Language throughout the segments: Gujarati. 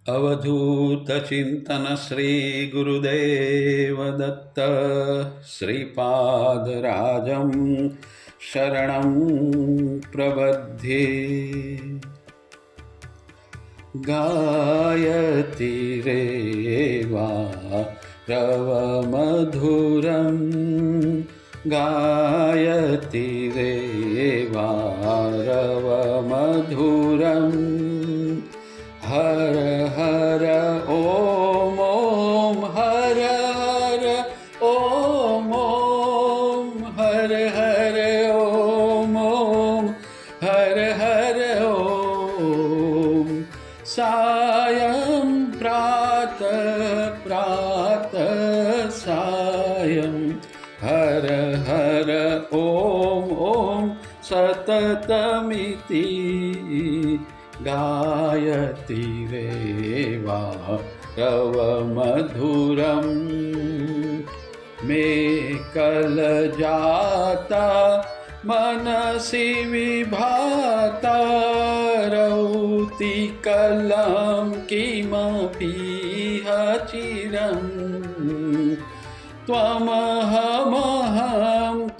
अवधूत चिंतन श्री गुरुदेव दत्त श्रीपादराजं शरणं प्रबध्ये। गायति रेवा रवमधुरं गायति रेवा रवमधुरं हर हर ओम ओम हर हर ओम ओम हर हर ओम ओम हर हर ओम सायं प्रातः प्रातः सायं हर हर ओम ओम सततमिति गायति रेवा रवमधुरं मे कलजाता मनसि विभाता रौति कलं किमपीह चिरं त्वमहमहं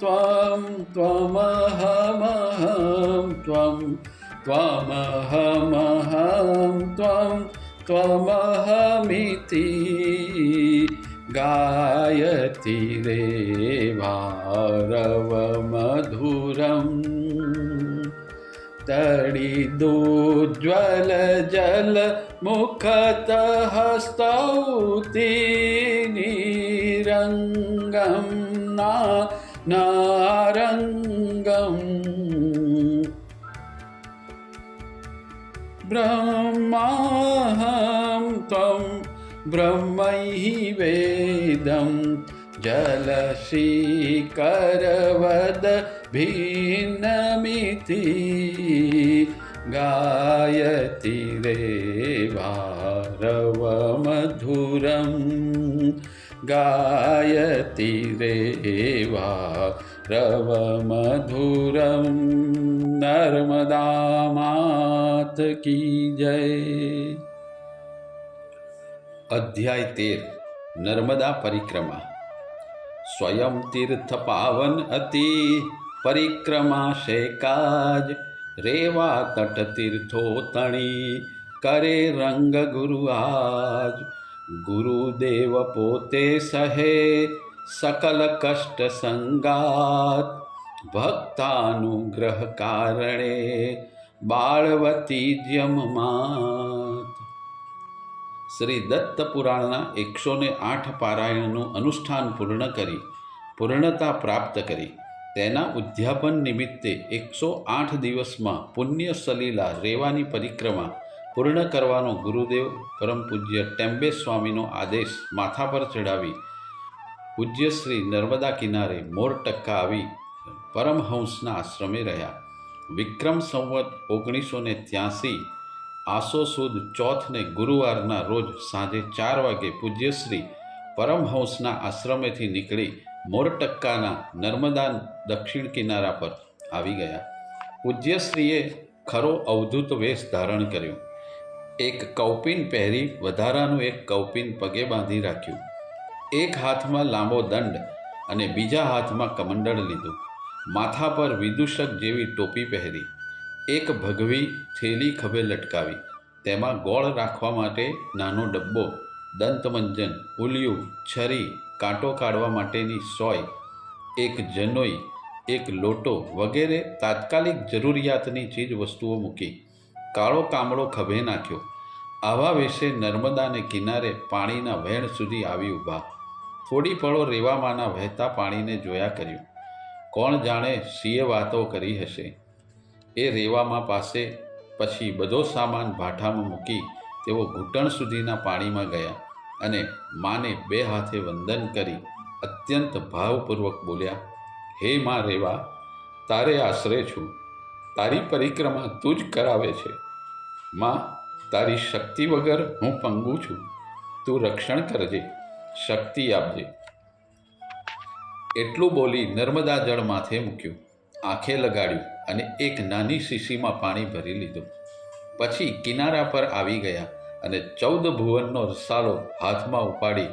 त्वं त्वमहमहं त्वं त्वमहमहं त्वं त्वमहमिति गायति रेवा रवमधुरं तडिदोज्ज्वल जल मुखतः स्तौति निरङ्गं नारङ्गम् ब्रह्माहं त्वं ब्रह्मैवेदं जलशीकरवद भिन्नमिति गायति रेवा रवमधुरं गायति रेवा रवमधुरं नर्मदा मात की जय। अध्याय 13 नर्मदा परिक्रमा। स्वयं तीर्थ पावन अति परिक्रमा से काज रेवा तट तीर्थो तणी करे रंग गुरु आज। गुरुदेव पोते सहे सकल कष्ट संगात भक्तानुग्रह कारणे बाळवती जममात। શ્રી દત્ત પુરાણના 108 પારાયણનું અનુષ્ઠાન પૂર્ણ કરી પૂર્ણતા પ્રાપ્ત કરી તેના ઉદ્યાપન નિમિત્તે 108 દિવસમાં પુણ્ય સલીલા રેવાની પરિક્રમા પૂર્ણ કરવાનો ગુરુદેવ પરમ પૂજ્ય ટેમ્બે સ્વામીનો આદેશ માથા પર ચડાવી પૂજ્ય શ્રી નર્મદા કિનારે મોર ટક્કા આવી પરમહંસના આશ્રમે રહ્યા। વિક્રમ સંવત 1983 આસો સુદ ચોથને ગુરુવારના રોજ સાંજે 4 વાગે પૂજ્યશ્રી પરમહંસના આશ્રમેથી નીકળી મોરટક્કાના નર્મદા દક્ષિણ કિનારા પર આવી ગયા। પૂજ્યશ્રીએ ખરો અવધૂત વેશ ધારણ કર્યો। એક કૌપિન પહેરી વધારાનું એક કૌપિન પગે બાંધી રાખ્યું। એક હાથમાં લાંબો દંડ અને બીજા હાથમાં કમંડળ લીધું। માથા પર વિદૂષક જેવી ટોપી પહેરી। એક ભગવી થેલી ખભે લટકાવી। તેમાં ગોળ રાખવા માટે નાનો ડબ્બો, દંતમંજન, ઉલિયું, છરી, કાંટો કાઢવા માટેની સોય, એક જનોઈ, એક લોટો વગેરે તાત્કાલિક જરૂરિયાતની ચીજ વસ્તુઓ મૂકી કાળો કામળો ખભે નાખ્યો। આવા વેશે નર્મદાને કિનારે પાણીના વહેણ સુધી આવી ઊભા। થોડી પળો રેવામાંના વહેતા પાણીને જોયા કર્યું। કોણ જાણે સિંહે વાતો કરી હશે। એ રેવામાં પાસે પછી બધો સામાન ભાઠામાં મૂકી તેઓ ઘૂંટણ સુધીના પાણીમાં ગયા અને માને 2 હાથે વંદન કરી અત્યંત ભાવપૂર્વક બોલ્યા, હે મા રેવા, તારે આશરે છું, તારી પરિક્રમા તું જ કરાવે છે। માં, તારી શક્તિ વગર હું પંગુ છું, તું રક્ષણ કરજે, શક્તિ આપજે। એટલું બોલી નર્મદા જળ માથે મૂક્યું, આંખે લગાડ્યું અને એક નાની શીશીમાં પાણી ભરી લીધું। પછી કિનારા પર આવી ગયા અને 14 ભુવનનો રસાલો હાથમાં ઉપાડી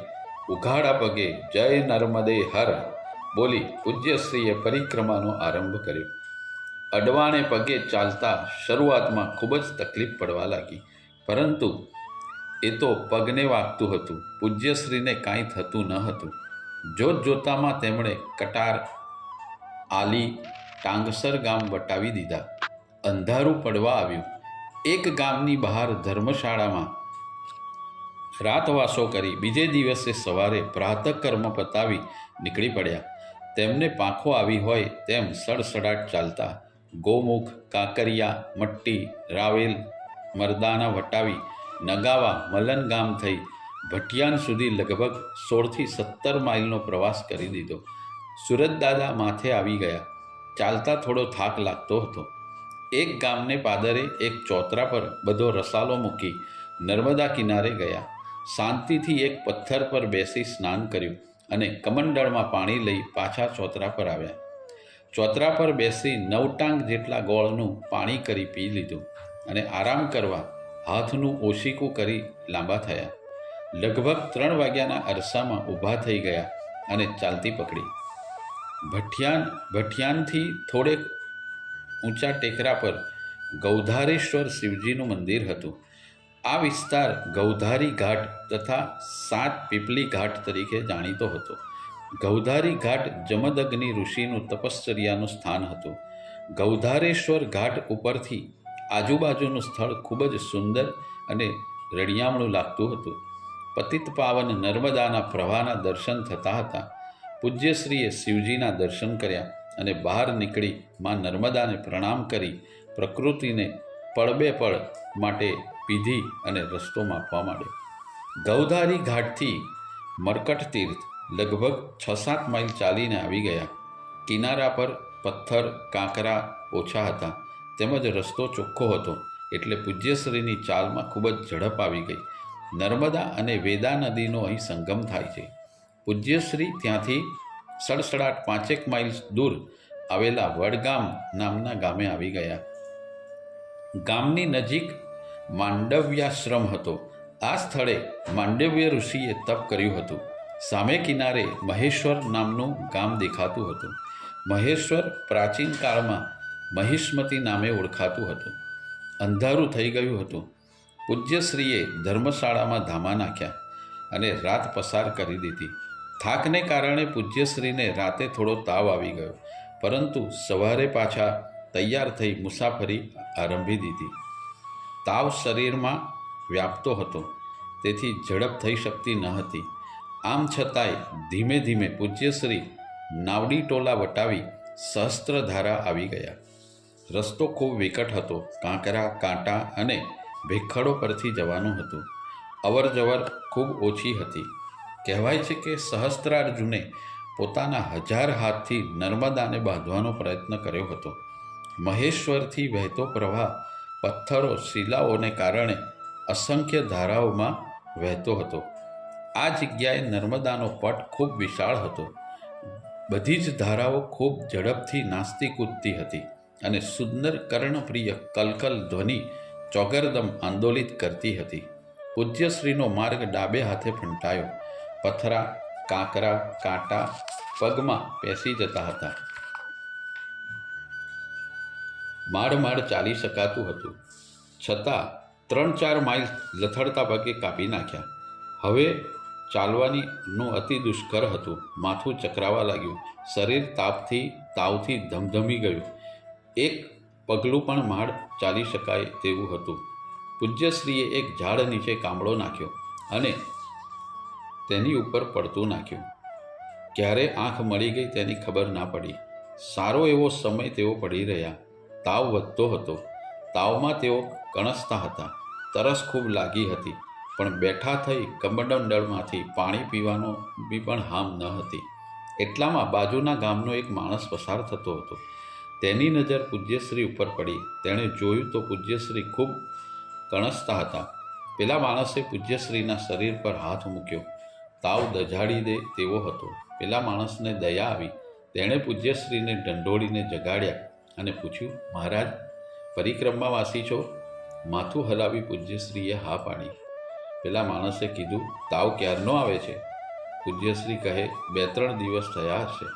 ઉઘાડા પગે જય નર્મદે હર બોલી પૂજ્યશ્રીએ પરિક્રમાનો આરંભ કર્યો. અડવાણે પગે ચાલતા શરૂઆતમાં ખૂબ જ તકલીફ પડવા લાગી, પરંતુ એ તો પગને વાગતું હતું. પૂજ્યશ્રીને કાંઈ થતું ન હતું. જોત જોતામાં તેમણે કટાર, આલી, ટાંગસર ગામ વટાવી દીધા. અંધારું પડવા આવ્યું. એક ગામની બહાર ધર્મશાળામાં રાતવાસો કરી બીજે દિવસે સવારે પ્રાતઃકર્મ પતાવી નીકળી પડ્યા. તેમને પાંખો આવી હોય તેમ સડસડાટ ચાલતા ગોમુખ, કાંકરિયા, મટ્ટી, રાવેલ, મરદાના વટાવી નગાવા, મલન ગામ થઈ ભટિયાન સુધી લગભગ 16થી 17 માઇલનો પ્રવાસ કરી દીધો. સુરતદાદા માથે આવી ગયા. ચાલતા થોડો થાક લાગતો હતો. એક ગામને પાદરે એક ચોતરા પર બધો રસાલો મૂકી નર્મદા કિનારે ગયા. શાંતિથી એક પથ્થર પર બેસી સ્નાન કર્યું અને કમંડળમાં પાણી લઈ પાછા ચોતરા પર આવ્યા. ચોતરા પર બેસી 9 ટાંગ જેટલા ગોળનું પાણી કરી પી લીધું અને આરામ કરવા હાથનું ઓશીકું કરી લાંબા થયા. લગભગ 3 વાગ્યાના અરસામાં ઊભા થઈ ગયા અને ચાલતી પકડી. ભટિયાનથી થોડેક ઊંચા ટેકરા પર ગૌધારેશ્વર શિવજીનું મંદિર હતું. આ વિસ્તાર ગૌધારી ઘાટ તથા 7 પીપલી ઘાટ તરીકે જાણીતો હતો. ગૌધારી ઘાટ જમદગ્નિ ઋષિનું તપશ્ચર્યાનું સ્થાન હતું. ગૌધારેશ્વર ઘાટ ઉપરથી આજુબાજુનું સ્થળ ખૂબ જ સુંદર અને રળિયામણું લાગતું હતું. પતિત પાવન નર્મદાના પ્રવાહના દર્શન થતા હતા. પૂજ્યશ્રીએ શિવજીના દર્શન કર્યા અને બહાર નીકળી માં નર્મદાને પ્રણામ કરી પ્રકૃતિને પળબે પળ માટે પીધી અને રસ્તો માપવા માંડ્યો. ગૌધારી ઘાટથી મરકટ તીર્થ લગભગ 6-7 માઇલ ચાલીને આવી ગયા. કિનારા પર પથ્થર, કાંકરા ઓછા હતા, તેમજ રસ્તો ચોખ્ખો હતો, એટલે પૂજ્યશ્રીની ચાલમાં ખૂબ જ ઝડપ આવી ગઈ. નર્મદા અને વેદા નદીનો અહીં સંગમ થાય છે. પૂજ્યશ્રી ત્યાંથી સડસડાટ 5 માઇલ દૂર આવેલા વડગામ નામના ગામે આવી ગયા. ગામની નજીક માંડવ્યાશ્રમ હતો. આ સ્થળે માંડવ્ય ઋષિએ તપ કર્યું હતું. સામે કિનારે મહેશ્વર નામનું ગામ દેખાતું હતું. મહેશ્વર પ્રાચીન કાળમાં મહિષ્મતી નામે ઓળખાતું હતું. અંધારું થઈ ગયું હતું. પૂજ્યશ્રીએ ધર્મશાળામાં ધામા નાખ્યા અને રાત પસાર કરી દીધી. થાકને કારણે પૂજ્યશ્રીને રાતે થોડો તાવ આવી ગયો, પરંતુ સવારે પાછા તૈયાર થઈ મુસાફરી આરંભી દીધી. તાવ શરીરમાં વ્યાપતો હતો, તેથી ઝડપ થઈ શકતી ન હતી. આમ છતાંય ધીમે ધીમે પૂજ્યશ્રી નાવડી ટોલા વટાવી સહસ્ત્રધારા આવી ગયા. રસ્તો ખૂબ વિકટ હતો. કાંકરા, કાંટા અને ભેખડો પરથી જવાનું હતું. અવર જવર ખૂબ ઓછી હતી. કહેવાય છે કે સહસ્ત્રાર્જુને પોતાના 1000 હાથથી નર્મદાને બાંધવાનો પ્રયત્ન કર્યો હતો. મહેશ્વરથી વહેતો પ્રવાહ પથ્થરો, શિલાઓને કારણે અસંખ્ય ધારાઓમાં વહેતો હતો. આ જગ્યાએ નર્મદાનો પટ ખૂબ વિશાળ હતો. બધી જ ધારાઓ ખૂબ ઝડપથી નાસતી કૂદતી હતી અને સુંદર કર્ણપ્રિય કલકલ ધ્વનિ ચોગરદમ આંદોલિત કરતી હતી. પૂજ્યશ્રીનો માર્ગ ડાબે હાથે ફંટાયો. પથરા, કાંકરા, કાંટા પગમાં પેસી જતા હતા. માડ ચાલી શકાતું હતું, છતાં 3-4 માઇલ લથડતા પગે કાપી નાખ્યા. હવે ચાલવાનું અતિ દુષ્કર હતું. માથું ચકરાવા લાગ્યું. શરીર તાવથી ધમધમી ગયું. એક પગલું પણ માડ ચાલી શકાય તેવું હતું. પૂજ્યશ્રીએ એક ઝાડ નીચે કામળો નાખ્યો અને તેની ઉપર પડતું નાખ્યું. ક્યારે આંખ મળી ગઈ તેની ખબર ના પડી. સારો એવો સમય તેઓ પડી રહ્યા. તાવ વધતો હતો. તાવમાં તેઓ કણસતા હતા. તરસ ખૂબ લાગી હતી, પણ બેઠા થઈ કમંડળમાંથી પાણી પીવાનો બી પણ હામ ન હતી. એટલામાં બાજુના ગામનો એક માણસ પસાર થતો હતો. તેની નજર પૂજ્યશ્રી ઉપર પડી. તેણે જોયું તો પૂજ્યશ્રી ખૂબ કણસતા હતા. પેલા માણસે પૂજ્યશ્રીના શરીર પર હાથ મૂક્યો. તાવ દઝાડી દે તેવો હતો. પેલા માણસને દયા આવી. તેણે પૂજ્યશ્રીને ઢંઢોળીને જગાડ્યા અને પૂછ્યું, મહારાજ, પરિક્રમાવાસી છો? માથું હલાવી પૂજ્યશ્રીએ હા પાડી. પેલા માણસે કીધું, તાવ ક્યારનો આવે છે? પૂજ્યશ્રી કહે, 2-3 દિવસ થયા હશે.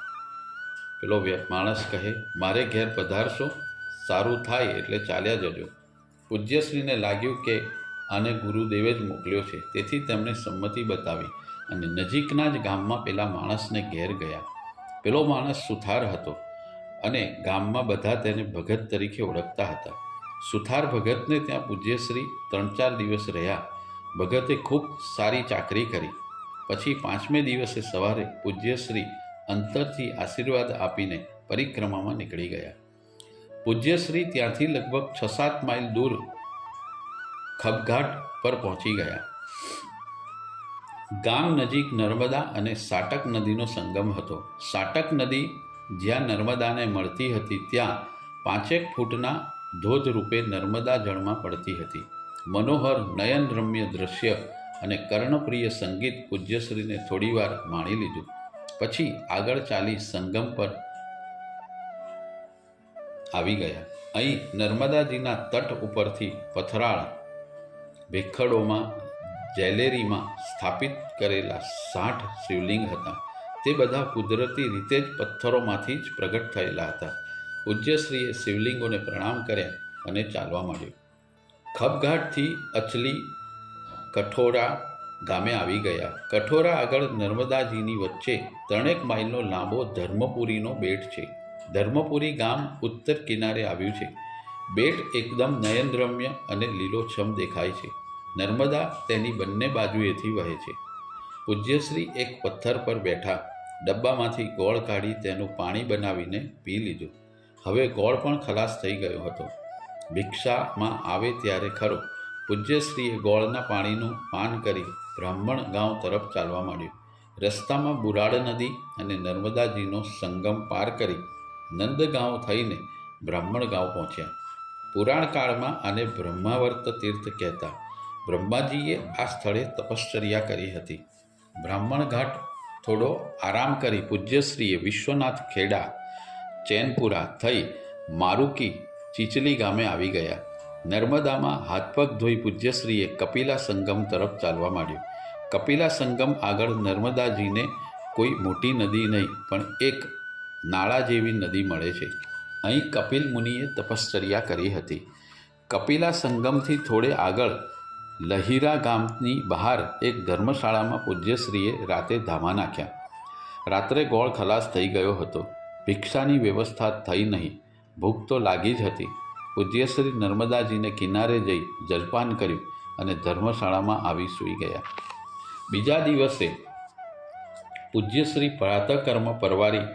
પેલો માણસ કહે, મારે ઘેર પધારશો? સારું થાય એટલે ચાલ્યા જજો. પૂજ્યશ્રીને લાગ્યું કે આને ગુરુદેવે જ મોકલ્યો છે, તેથી તેમણે સંમતિ બતાવી અને નજીકના જ ગામમાં પેલા માણસને ઘેર ગયા. પેલો માણસ સુથાર હતો અને ગામમાં બધા તેને ભગત તરીકે ઓળખતા હતા. સુથાર ભગતને ત્યાં પૂજ્યશ્રી 3-4 દિવસ રહ્યા. ભગતે ખૂબ સારી ચાકરી કરી. પછી 5મે દિવસે સવારે પૂજ્યશ્રી અંતરથી આશીર્વાદ આપીને પરિક્રમામાં નીકળી ગયા. પૂજ્યશ્રી ત્યાંથી લગભગ 6-7 માઇલ દૂર ખબઘાટ પર પહોંચી ગયા. ગામ નજીક નર્મદા અને સાટક નદીનો સંગમ હતો. સાટક નદી જ્યાં નર્મદાને મળતી હતી ત્યાં 5 ફૂટના ધોધ રૂપે નર્મદા જળમાં પડતી હતી. મનોહર નયનરમ્ય દૃશ્ય અને કર્ણપ્રિય સંગીત પૂજ્યશ્રીને થોડીવાર માણી લીધું. પછી આગળ ચાલી સંગમ પર આવી ગયા. અહીં નર્મદાજીના તટ ઉપરથી પથરાળ ભેખડોમાં જેલેરીમાં સ્થાપિત કરેલા 60 શિવલિંગ હતા. તે બધા કુદરતી રીતે જ પથ્થરોમાંથી જ પ્રગટ થયેલા હતા. પૂજ્યશ્રીએ શિવલિંગોને પ્રણામ કર્યા અને ચાલવા માંડ્યું. ખબઘાટથી અચલી કઠોરા ગામે આવી ગયા. કઠોરા આગળ નર્મદાજીની વચ્ચે 3 માઇલનો લાંબો ધર્મપુરીનો બેટ છે. ધર્મપુરી ગામ ઉત્તર કિનારે આવ્યું છે. બેટ એકદમ નયનરમ્ય અને લીલોછમ દેખાય છે. નર્મદા તેની બંને બાજુએથી વહે છે. પૂજ્યશ્રી એક પથ્થર પર બેઠા. ડબ્બામાંથી ગોળ કાઢી તેનું પાણી બનાવીને પી લીધું. હવે ગોળ પણ ખલાસ થઈ ગયો હતો. ભિક્ષામાં આવે ત્યારે ખરો. પૂજ્યશ્રીએ ગોળના પાણીનું પાન કરી બ્રાહ્મણ ગાંવ તરફ ચાલવા માંડ્યું. રસ્તામાં બુરાડ નદી અને નર્મદાજીનો સંગમ પાર કરી નંદગાંવ થઈને બ્રાહ્મણ ગાંવ પહોંચ્યા. પુરાણ કાળમાં આને બ્રહ્માવર્ત તીર્થ કહેતા. બ્રહ્માજીએ આ સ્થળે તપશ્ચર્યા કરી હતી. બ્રાહ્મણ ઘાટ થોડો આરામ કરી પૂજ્યશ્રીએ વિશ્વનાથ ખેડા ચેનપુરા થઈ મારુકી ચીચલી ગામે આવી ગયા. નર્મદામાં હાથપગ ધોઈ પૂજ્યશ્રીએ કપિલા સંગમ તરફ ચાલવા માંડ્યું. કપિલા સંગમ આગળ નર્મદાજીને કોઈ મોટી નદી નહીં પણ એક નાળા જેવી નદી મળે છે. અહીં કપિલ મુનિએ તપશ્ચર્યા કરી હતી. કપિલા સંગમથી થોડે આગળ લહીરા ગામની બહાર એક ધર્મશાળામાં પૂજ્યશ્રીએ રાતે ધામા નાખ્યા. રાત્રે ગોળ ખલાસ થઈ ગયો હતો. ભિક્ષાની વ્યવસ્થા થઈ નહીં. ભૂખ તો લાગી જ હતી. પૂજ્યશ્રી નર્મદાજીને કિનારે જઈ જલપાન કર્યું અને ધર્મશાળામાં આવી સૂઈ ગયા. બીજા દિવસે પૂજ્યશ્રી પ્રાતઃકર્મ પરવારી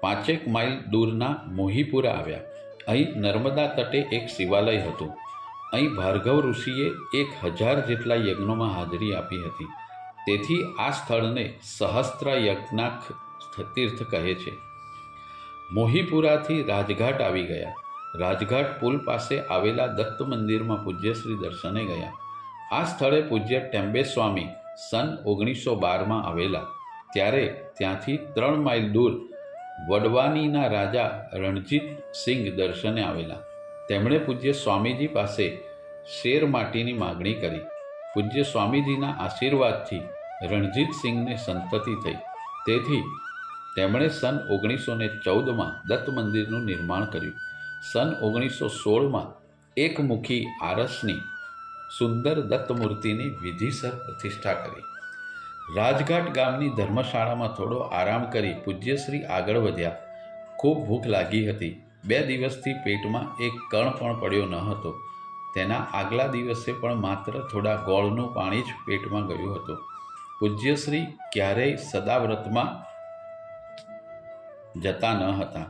5 માઇલ દૂરના મોહીપુરા આવ્યા. અહીં નર્મદા તટે એક શિવાલય હતું. અહીં ભાર્ગવ ઋષિએ 1000 જેટલા યજ્ઞોમાં હાજરી આપી હતી. તેથી આ સ્થળને સહસ્ત્ર યજ્ઞાખ તીર્થ કહે છે. મોહીપુરાથી રાજઘાટ આવી ગયા. રાજઘાટ પુલ પાસે આવેલા દત્ત મંદિરમાં પૂજ્યશ્રી દર્શને ગયા. આ સ્થળે પૂજ્ય ટેમ્બે સ્વામી સન 1912માં આવેલા. ત્યારે ત્યાંથી 3 માઇલ દૂર વડવાનીના રાજા રણજીત સિંહ દર્શને આવેલા. તેમણે પૂજ્ય સ્વામીજી પાસે શેર માટીની માગણી કરી. પૂજ્ય સ્વામીજીના આશીર્વાદથી રણજીત સિંહને સંતતિ થઈ. તેથી તેમણે સન 1914માં દત્ત મંદિરનું નિર્માણ કર્યું. સન 1916માં એકમુખી આરસની સુંદર દત્ત મૂર્તિની વિધિસર પ્રતિષ્ઠા કરી. રાજઘાટ ગામની ધર્મશાળામાં થોડો આરામ કરી પૂજ્યશ્રી આગળ વધ્યા. ખૂબ ભૂખ લાગી હતી. 2 દિવસથી પેટમાં એક કણ પણ પડ્યો ન હતો. તેના આગલા દિવસે પણ માત્ર થોડા ગોળનું પાણી જ પેટમાં ગયું હતું. પૂજ્યશ્રી ક્યારેય સદાવ્રતમાં જતા ન હતા.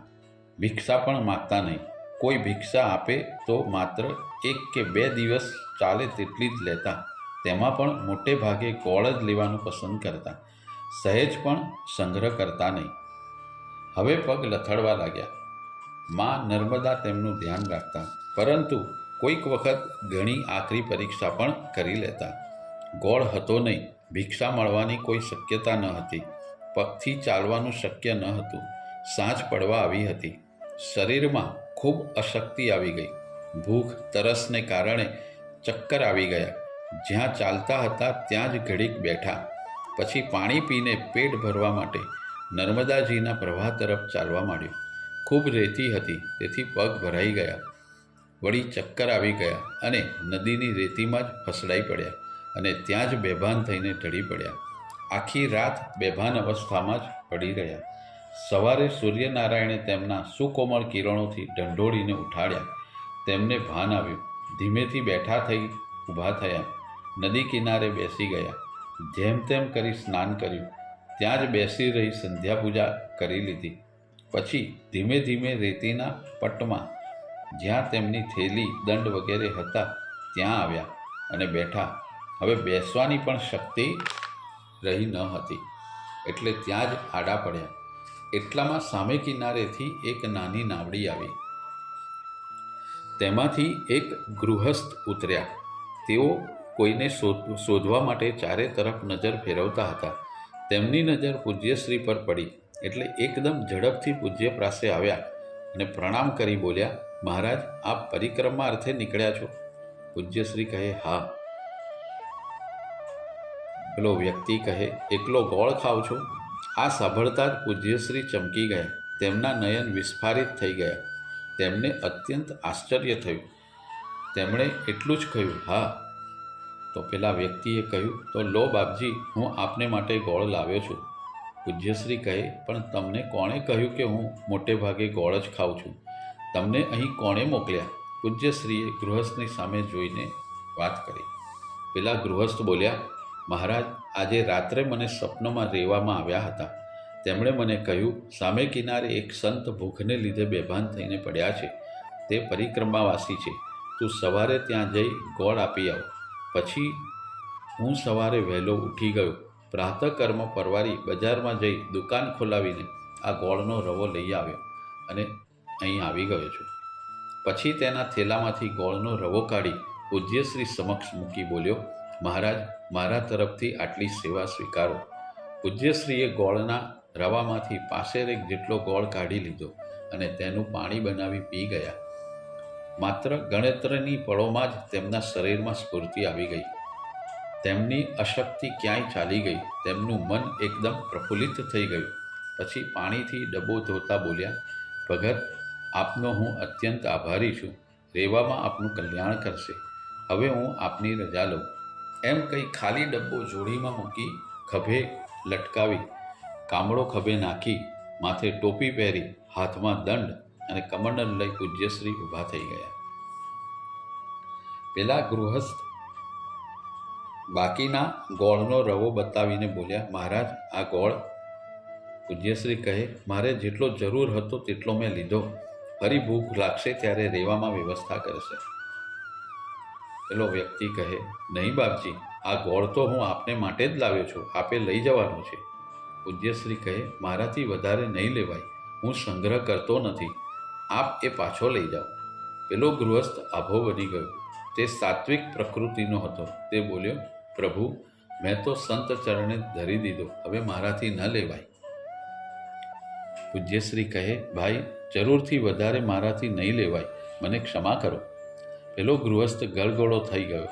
ભિક્ષા પણ માગતા નહીં. કોઈ ભિક્ષા આપે તો માત્ર 1 કે 2 દિવસ ચાલે તેટલી જ લેતા. તેમાં પણ મોટે ભાગે ગોળ જ લેવાનું પસંદ કરતા. સહેજ પણ સંગ્રહ કરતા નહીં. હવે પગ લથડવા લાગ્યા. માં નર્મદા તેમનું ધ્યાન રાખતા, પરંતુ કોઈક વખત ઘણી આકરી પરીક્ષા પણ કરી લેતા. ગોળ હતો નહીં. ભિક્ષા મળવાની કોઈ શક્યતા ન હતી. પગથી ચાલવાનું શક્ય ન હતું. સાંજ પડવા આવી હતી. શરીરમાં ખૂબ અશક્તિ આવી ગઈ. ભૂખ તરસને કારણે ચક્કર આવી ગયા. જ્યાં ચાલતા હતા ત્યાં જ ઘડીક બેઠા. પછી પાણી પીને પેટ ભરવા માટે નર્મદાજીના પ્રવાહ તરફ ચાલવા માંડ્યું. ખૂબ રેતી હતી, તેથી પગ ભરાઈ ગયા. વળી ચક્કર આવી ગયા અને નદીની રેતીમાં જ ફસડાઈ પડ્યા અને ત્યાં જ બેભાન થઈને ઢળી પડ્યા. આખી રાત બેભાન અવસ્થામાં જ પડી રહ્યા. સવારે સૂર્યનારાયણે તેમના સુકોમળ કિરણોથી ઢંઢોળીને ઉઠાડ્યા. તેમને ભાન આવ્યું. ધીમેથી બેઠા થઈ ઊભા થયા. નદી કિનારે બેસી ગયા. જેમ તેમ કરી સ્નાન કર્યું. ત્યાં જ બેસી રહી સંધ્યા પૂજા કરી લીધી. પછી ધીમે ધીમે રેતીના પટમાં જ્યાં તેમની થેલી દંડ વગેરે હતા ત્યાં આવ્યા અને બેઠા. હવે બેસવાની પણ શક્તિ રહી ન હતી, એટલે ત્યાં જ આડા પડ્યા. એટલામાં સામે કિનારેથી એક નાની નાવડી આવી. તેમાંથી એક ગૃહસ્થ ઉતર્યા. તેઓ કોઈને શોધવા માટે ચારે તરફ નજર ફેરવતા હતા. તેમની નજર પૂજ્યશ્રી પર પડી એટલે એકદમ ઝડપથી પૂજ્ય પાસે આવ્યા અને પ્રણામ કરી બોલ્યા, મહારાજ, આપ પરિક્રમા અર્થે નીકળ્યા છો? પૂજ્યશ્રી કહે, હા. પેલો વ્યક્તિ કહે, એકલો ગોળ ખાવ છો? આ સાંભળતા જ પૂજ્યશ્રી ચમકી ગયા. તેમના નયન વિસ્ફારિત થઈ ગયા. તેમને અત્યંત આશ્ચર્ય થયું. તેમણે એટલું જ કહ્યું, હા. તો પેલા વ્યક્તિએ કહ્યું, તો લો બાપજી, હું આપને માટે ગોળ લાવ્યો છું. પૂજ્યશ્રી કહે, પણ તમને કોણે કહ્યું કે હું મોટે ભાગે ગોળ જ ખાઉં છું? તમને અહીં કોણે મોકલ્યા? પૂજ્યશ્રીએ ગૃહસ્થની સામે જોઈને વાત કરી. પેલા ગૃહસ્થ બોલ્યા, મહારાજ, આજે રાત્રે મને સ્વપ્નમાં રેવામાં આવ્યા હતા. તેમણે મને કહ્યું, સામે કિનારે એક સંત ભૂખને લીધે બેભાન થઈને પડ્યા છે. તે પરિક્રમાવાસી છે. તું સવારે ત્યાં જઈ ગોળ આપી આવ. પછી હું સવારે વહેલો ઉઠી ગયો. પ્રાતઃકર્મ પરવારી બજારમાં જઈ દુકાન ખોલાવીને આ ગોળનો રવો લઈ આવ્યો અને અહીં આવી ગયો છું. પછી તેના થેલામાંથી ગોળનો રવો કાઢી પૂજ્યશ્રી સમક્ષ મૂકી બોલ્યો, મહારાજ, મારા તરફથી આટલી સેવા સ્વીકારો. પૂજ્યશ્રીએ ગોળના રવામાંથી પાસેરેક જેટલો ગોળ કાઢી લીધો અને તેનું પાણી બનાવી પી ગયા. માત્ર ગણતરીની પળોમાં જ તેમના શરીરમાં સ્ફૂર્તિ આવી ગઈ. તેમની અશક્તિ ક્યાંય ચાલી ગઈ. તેમનું મન એકદમ પ્રફુલ્લિત થઈ ગયું. પછી પાણીથી ડબ્બો ધોતા બોલ્યા, ભગત, આપનો હું અત્યંત આભારી છું. રેવામાં આપનું કલ્યાણ કરશે. હવે હું આપની રજા લઉં. એમ કહી ખાલી ડબ્બો જોડીમાં મૂકી ખભે લટકાવી, કામળો ખભે નાખી, માથે ટોપી પહેરી, હાથમાં દંડ અને કમંડલ લઈ પૂજ્યશ્રી ઊભા થઈ ગયા. પેલા ગૃહસ્થ બાકીના ગોળનો રવો બતાવીને બોલ્યા, મહારાજ, આ ગોળ. પૂજ્યશ્રી કહે, મારે જેટલો જરૂર હતો તેટલો મેં લીધો. ફરી ભૂખ લાગશે ત્યારે રેવામાં વ્યવસ્થા કરશે. પેલો વ્યક્તિ કહે, નહીં બાપજી, આ ગોળ તો હું આપને માટે જ લાવ્યો છું. આપે લઈ જવાનો છે. પૂજ્યશ્રી કહે, મારાથી વધારે નહીં લેવાય. હું સંગ્રહ કરતો નથી. આપ એ પાછો લઈ જાઓ. પેલો ગૃહસ્થ આભો બની ગયો. તે સાત્વિક પ્રકૃતિનો હતો. તે બોલ્યો, પ્રભુ, મેં તો સંત ચરણે ધરી દીધો. હવે મારાથી ન લેવાય. પૂજ્યશ્રી કહે, ભાઈ, જરૂરથી વધારે મારાથી નહીં લેવાય. મને ક્ષમા કરો. પેલો ગૃહસ્થ ગળગળો થઈ ગયો.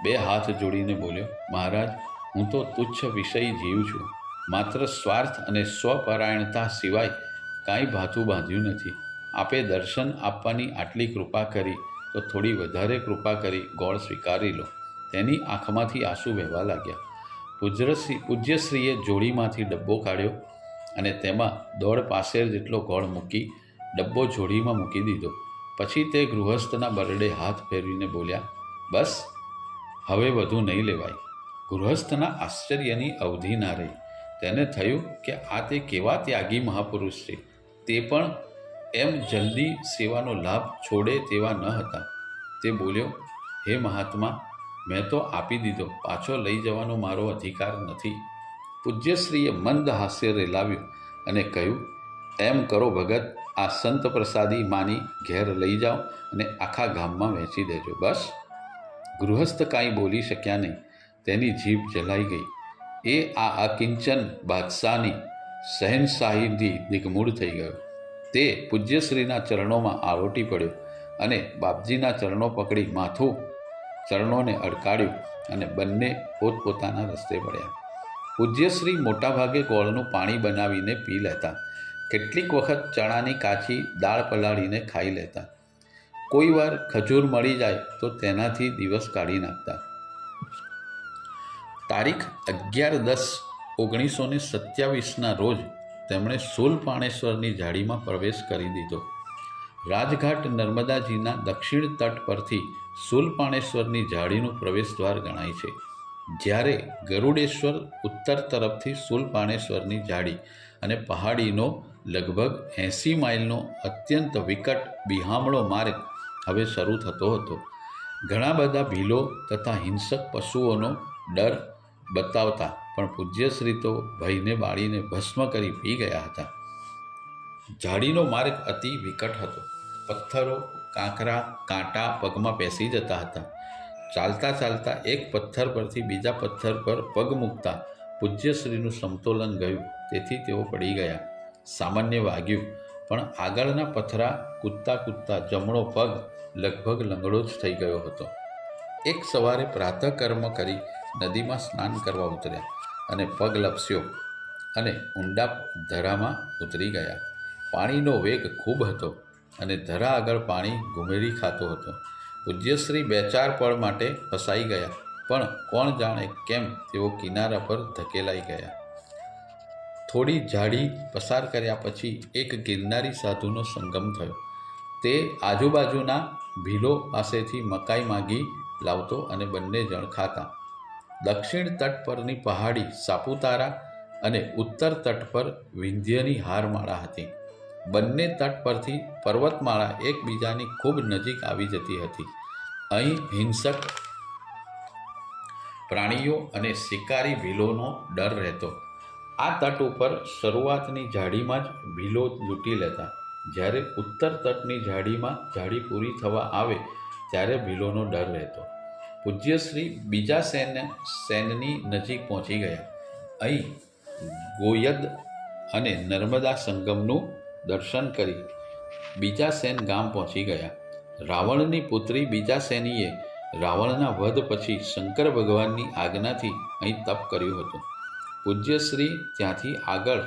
બે હાથ જોડીને બોલ્યો, મહારાજ, હું તો તુચ્છ વિષય જીવ છું. માત્ર સ્વાર્થ અને સ્વપરાયણતા સિવાય કાંઈ ભાથું બાંધ્યું નથી. આપે દર્શન આપવાની આટલી કૃપા કરી તો થોડી વધારે કૃપા કરી ગોળ સ્વીકારી લો. તેની આંખમાંથી આંસુ વહેવા લાગ્યા. પૂજ્યશ્રીએ જોડીમાંથી ડબ્બો કાઢ્યો અને તેમાં 1.5 પાસેર જેટલો ગોળ મૂકી ડબ્બો જોડીમાં મૂકી દીધો. પછી તે ગૃહસ્થના બરડે હાથ ફેરવીને બોલ્યા, બસ, હવે વધુ નહીં લેવાય. ગૃહસ્થના આશ્ચર્યની અવધિ ના રહી. તેને થયું કે આ તે કેવા ત્યાગી મહાપુરુષ છે. તે પણ એમ જલ્દી સેવાનો લાભ છોડે તેવા ન હતા. તે બોલ્યો, હે મહાત્મા, મેં તો આપી દીધો. પાછો લઈ જવાનો મારો અધિકાર નથી. પૂજ્યશ્રીએ મંદ હાસ્ય રેલાવ્યું અને કહ્યું, એમ કરો ભગત, આ સંત પ્રસાદી માની ઘેર લઈ જાઓ અને આખા ગામમાં વહેંચી દેજો. બસ. ગૃહસ્થ કાંઈ બોલી શક્યા નહીં. તેની જીભ જલાઈ ગઈ. એ આ અકિંચન બાદશાહની શહેનશાહીથી દિગ્મૂઢ થઈ ગયો. તે પૂજ્યશ્રીના ચરણોમાં આળોટી પડ્યો અને બાપજીના ચરણો પકડી માથું ચરણોને અડકાડ્યું અને બંને પોતપોતાના રસ્તે પડ્યા. પૂજ્યશ્રી મોટાભાગે ગોળનું પાણી બનાવીને પી લેતા. કેટલીક વખત ચણાની કાચી દાળ પલાળીને ખાઈ લેતા. કોઈ વાર ખજૂર મળી જાય તો તેનાથી દિવસ કાઢી નાખતા. તારીખ 11/10/1927ના રોજ તેમણે શૂલપાણેશ્વરની ઝાડીમાં પ્રવેશ કરી દીધો. રાજઘાટ નર્મદાજીના દક્ષિણ તટ પરથી શૂલપાણેશ્વરની ઝાડીનું પ્રવેશદ્વાર ગણાય છે, જ્યારે ગરુડેશ્વર ઉત્તર તરફથી શૂલપાણેશ્વરની ઝાડી અને પહાડીનો લગભગ 80 માઇલનો અત્યંત વિકટ બિહામણો માર્ગ હવે શરૂ થતો હતો. ઘણા બધા ભીલો તથા હિંસક પશુઓનો ડર બતાવતા પણ પૂજ્યશ્રી તો ભયને બાળીને ભસ્મ કરી પી ગયા હતા. ઝાડીનો માર્ગ અતિ વિકટ હતો. પથ્થરો, કાંકરા, કાંટા પગમાં પેસી જતા હતા. ચાલતા ચાલતા એક પથ્થર પરથી બીજા પથ્થર પર પગ મૂકતા પૂજ્યશ્રીનું સમતોલન ગયું, તેથી તેઓ પડી ગયા. સામાન્ય વાગ્યું, પણ આગળના પથરા કૂદતા કૂદતા જમણો પગ લગભગ લંગડો જ થઈ ગયો હતો. એક સવારે પ્રાતઃકર્મ કરી નદીમાં સ્નાન કરવા ઉતર્યા અને પગ લપસ્યો અને ઊંડા ધરામાં ઉતરી ગયા. પાણીનો વેગ ખૂબ હતો અને ધરા આગળ પાણી ઘુમેડી ખાતો હતો. પૂજ્યશ્રી 2-4 પળ માટે ફસાઈ ગયા, પણ કોણ જાણે કેમ તેઓ કિનારા પર ધકેલાઈ ગયા. થોડી ઝાડી પસાર કર્યા પછી એક ગિરનારી સાધુનો સંગમ થયો. તે આજુબાજુના ભીલો પાસેથી મકાઈ માગી લાવતો અને બંને જણ ખાતા. દક્ષિણ તટ પરની પહાડી સાપુતારા અને ઉત્તર તટ પર વિંધ્યની હારમાળા હતી. બંને તટ પરથી પર્વતમાળા એકબીજાની ખૂબ નજીક આવી જતી હતી. અહીં હિંસક પ્રાણીઓ અને શિકારી ભીલોનો ડર રહેતો. આ તટ ઉપર શરૂઆતની ઝાડીમાં જ ભીલો લૂંટી લેતા. જ્યારે ઉત્તર તટની ઝાડીમાં ઝાડી પૂરી થવા આવે ત્યારે ભીલોનો ડર રહેતો. પૂજ્યશ્રી બીજા સૈનની નજીક પહોંચી ગયા. અહીં ગોયદ અને નર્મદા સંગમનું દર્શન કરી બીજા સૈન ગામ પહોંચી ગયા. રાવણની પુત્રી બીજા સૈનીએ રાવણના વધ પછી શંકર ભગવાનની આજ્ઞાથી અહીં તપ કર્યું હતું. પૂજ્યશ્રી ત્યાંથી આગળ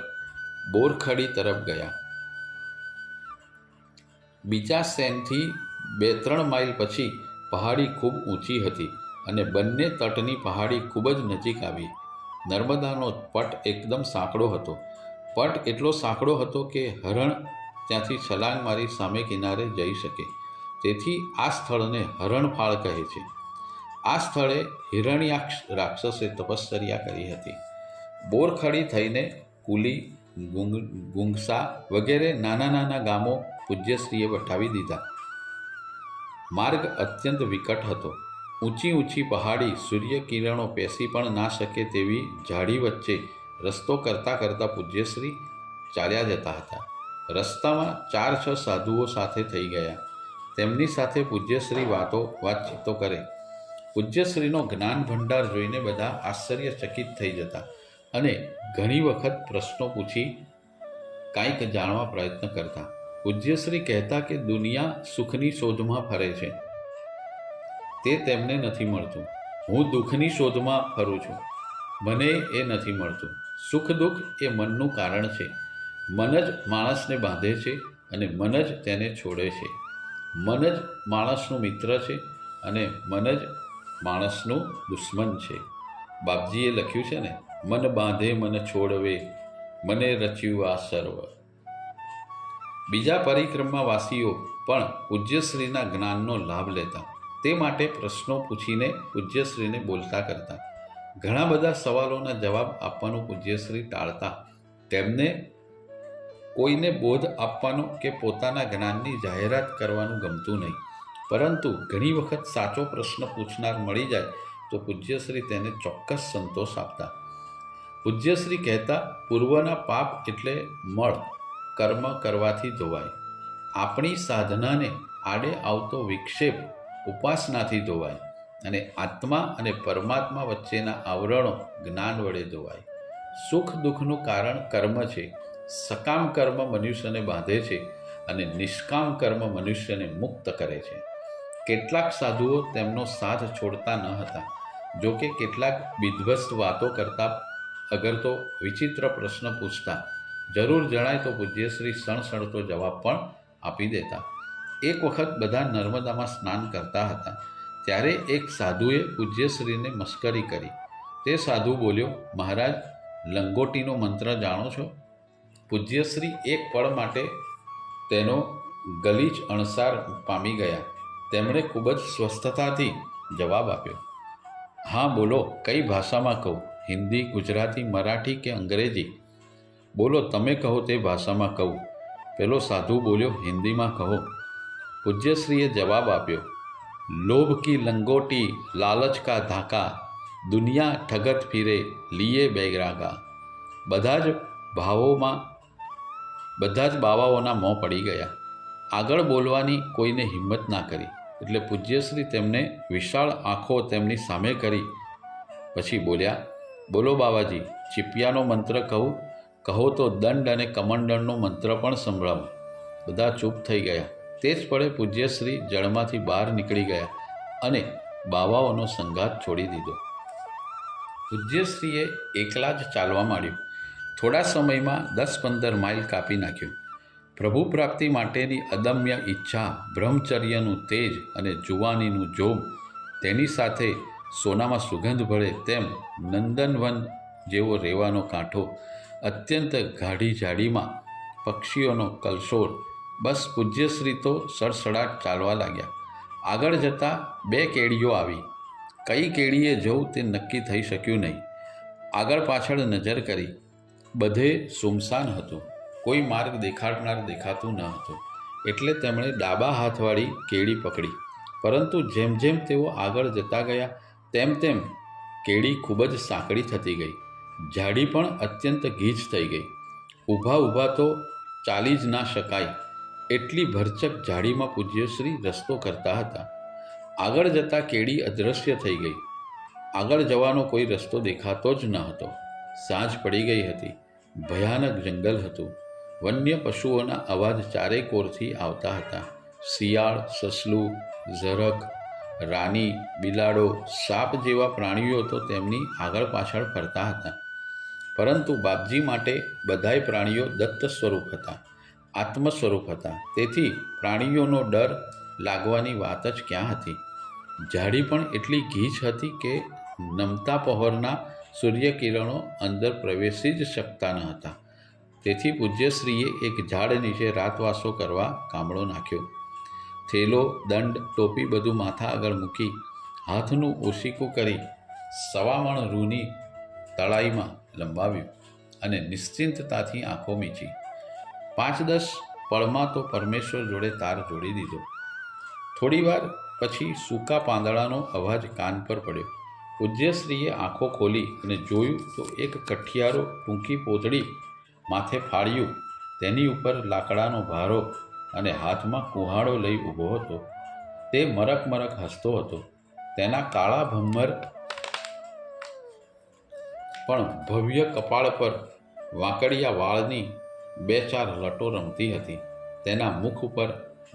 બોરખડી તરફ ગયા. બીજા સૈનથી 2-3 માઇલ પછી પહાડી ખૂબ ઊંચી હતી અને બંને તટની પહાડી ખૂબ જ નજીક આવી. નર્મદાનો પટ એકદમ સાંકડો હતો. પટ એટલો સાંકડો હતો કે હરણ ત્યાંથી છલાંગ મારી સામે કિનારે જઈ શકે. તેથી આ સ્થળને હરણફાળ કહે છે. આ સ્થળે હિરણ્યાક્ષ રાક્ષસે તપશ્ચર્યા કરી હતી. બોરખડી થઈને કુલી, ગુંગસા વગેરે નાના નાના ગામો પૂજ્યશ્રીએ વટાવી દીધા. માર્ગ અત્યંત વિકટ હતો. ઊંચી ઊંચી પહાડી સૂર્યકિરણો પેસી પણ ના શકે તેવી ઝાડી વચ્ચે રસ્તો કરતાં કરતાં પૂજ્યશ્રી ચાલ્યા જતા હતા. રસ્તામાં 4-6 સાધુઓ સાથે થઈ ગયા. તેમની સાથે પૂજ્યશ્રી વાતચીતો કરે. પૂજ્યશ્રીનો જ્ઞાન ભંડાર જોઈને બધા આશ્ચર્યચકિત થઈ જતા અને ઘણી વખત પ્રશ્નો પૂછી કાંઈક જાણવા પ્રયત્ન કરતા. પૂજ્યશ્રી કહેતા કે દુનિયા સુખની શોધમાં ફરે છે, તે તેમને નથી મળતું. હું દુઃખની શોધમાં ફરું છું, મને એ નથી મળતું. સુખ દુઃખ એ મનનું કારણ છે. મન જ માણસને બાંધે છે અને મન જ તેને છોડે છે. મન જ માણસનું મિત્ર છે અને મન જ માણસનું દુશ્મન છે. બાપજીએ લખ્યું છે ને, મન બાંધે મન છોડવે, મને રચ્યું આ સર્વ. બીજા પરિક્રમાવાસીઓ પણ પૂજ્યશ્રીના જ્ઞાનનો લાભ લેતા. તે માટે પ્રશ્નો પૂછીને પૂજ્યશ્રીને બોલતા કરતા. ઘણા બધા સવાલોના જવાબ આપવાનું પૂજ્યશ્રી ટાળતા. તેમને કોઈને બોધ આપવાનો કે પોતાના જ્ઞાનની જાહેરાત કરવાનું ગમતું નહીં. પરંતુ ઘણી વખત સાચો પ્રશ્ન પૂછનાર મળી જાય તો પૂજ્યશ્રી તેને ચોક્કસ સંતોષ આપતા. પૂજ્યશ્રી કહેતા, પૂર્વના પાપ એટલે મળ કર્મ કરવાથી ધોવાય. આપણી સાધનાને આડે આવતો વિક્ષેપ ઉપાસનાથી ધોવાય અને આત્મા અને પરમાત્મા વચ્ચેના આવરણો જ્ઞાન વડે ધોવાય. સુખ દુઃખનું કારણ કર્મ છે. સકામ કર્મ મનુષ્યને બાંધે છે અને નિષ્કામ કર્મ મનુષ્યને મુક્ત કરે છે. કેટલાક સાધુઓ તેમનો સાથ છોડતા ન હતા. જો કે કેટલાક વિધ્વસ્ત વાતો કરતા અગર તો વિચિત્ર પ્રશ્ન પૂછતા, જરૂર જણાય તો પૂજ્યશ્રી સણસણતો જવાબ પણ આપી દેતા. એક વખત બધા નર્મદામાં સ્નાન કરતા હતા ત્યારે એક સાધુએ પૂજ્યશ્રીને મશ્કરી કરી. તે સાધુ બોલ્યો, મહારાજ, લંગોટીનો મંત્ર જાણો છો? પૂજ્યશ્રી એક પળ માટે તેનો ગલીચ અણસાર પામી ગયા. તેમણે ખૂબ જ સ્વસ્થતાથી જવાબ આપ્યો, હા બોલો, કઈ ભાષામાં કહું? હિન્દી, ગુજરાતી, મરાઠી કે અંગ્રેજી? બોલો, તમે કહો તે ભાષામાં કહું. પેલો સાધુ બોલ્યો, હિન્દીમાં કહો. પૂજ્યશ્રીએ જવાબ આપ્યો, લોભ કી લંગોટી લાલચ કા ધાકા, દુનિયા ઠગત ફિરે લીએ બેરાગા. બધા જ બાવાઓના મોં પડી ગયા. આગળ બોલવાની કોઈને હિંમત ના કરી. એટલે પૂજ્યશ્રી તેમને વિશાળ આંખો તેમની સામે કરી પછી બોલ્યા, બોલો બાવાજી, ચીપિયાનો મંત્ર કહું? કહો તો દંડ અને કમંડળનો મંત્ર પણ સંભળાવો. બધા ચૂપ થઈ ગયા. તે જ પળે પૂજ્યશ્રી જળમાંથી બહાર નીકળી ગયા અને બાવાઓનો સંગાત છોડી દીધો. પૂજ્યશ્રીએ એકલા જ ચાલવા માંડ્યું. થોડા સમયમાં 10-15 માઇલ કાપી નાખ્યું. પ્રભુ પ્રાપ્તિ માટેની અદમ્ય ઈચ્છા, બ્રહ્મચર્યનું તેજ અને જુવાનીનું જોમ, તેની સાથે સોનામાં સુગંધ ભળે તેમ નંદનવન જેવો રેવાનો કાંઠો, અત્યંત ગાઢી ઝાડીમાં પક્ષીઓનો કલશોર. બસ પૂજ્યશ્રી તો સડસડાટ ચાલવા લાગ્યા. આગળ જતાં 2 કેડીઓ આવી. કઈ કેડીએ જવું તે નક્કી થઈ શક્યું નહીં. આગળ પાછળ નજર કરી. બધે સુમસાન હતું. કોઈ માર્ગ દેખાડનાર દેખાતું ન હતું. એટલે તેમણે ડાબા હાથવાળી કેડી પકડી. પરંતુ જેમ જેમ તેઓ આગળ જતા ગયા તેમ તેમ કેડી ખૂબ જ સાંકડી થતી ગઈ. ઝાડી પણ અત્યંત ગીચ થઈ ગઈ. ઊભા તો ચાલી જ ના શકાય એટલી ભરચક ઝાડીમાં પૂજ્યશ્રી રસ્તો કરતા હતા. આગળ જતાં કેડી અદૃશ્ય થઈ ગઈ. આગળ જવાનો કોઈ રસ્તો દેખાતો જ ન હતો. સાંજ પડી ગઈ હતી. ભયાનક જંગલ હતું. વન્ય પશુઓના અવાજ ચારે કોરથી આવતા હતા. શિયાળ, સસલું, ઝરખ, રાની, બિલાડો, સાપ જેવા પ્રાણીઓ તો તેમની આગળ પાછળ ફરતા હતા. પરંતુ બાપજી માટે બધાય પ્રાણીઓ દત્ત સ્વરૂપ હતા, આત્મ સ્વરૂપ હતા. તેથી પ્રાણીઓનો ડર લાગવાની વાત જ ક્યાં હતી. ઝાડી પણ એટલી ગીચ હતી કે નમતા પહોરના સૂર્યકિરણો અંદર પ્રવેશી જ શકતા ન હતા. તેથી પૂજ્યશ્રીએ એક ઝાડ નીચે રાતવાસો કરવા કામળો નાખ્યો. થેલો, દંડ, ટોપી બધું માથા આગળ મૂકી હાથનું ઓશીકું કરી 1.25 મણ રૂની તળાઈમાં લંબાવ્યું અને નિશ્ચિંતતાથી આંખો મીચી. 5-10 પળમાં તો પરમેશ્વર જોડે તાર જોડી દીધો. થોડીવાર પછી સૂકા પાંદડાનો અવાજ કાન પર પડ્યો. પૂજ્યશ્રીએ આંખો ખોલી અને જોયું તો એક કઠિયારો ટૂંકી પોતળી માથે ફાડ્યું, તેની ઉપર લાકડાનો ભારો અને હાથમાં કુહાડો લઈ ઊભો હતો. તે મરક મરક હસતો હતો. તેના કાળા ભમ્મર પણ ભવ્ય કપાળ પર વાંકડિયા વાળની 2-4 લટો રમતી હતી. તેના મુખ ઉપર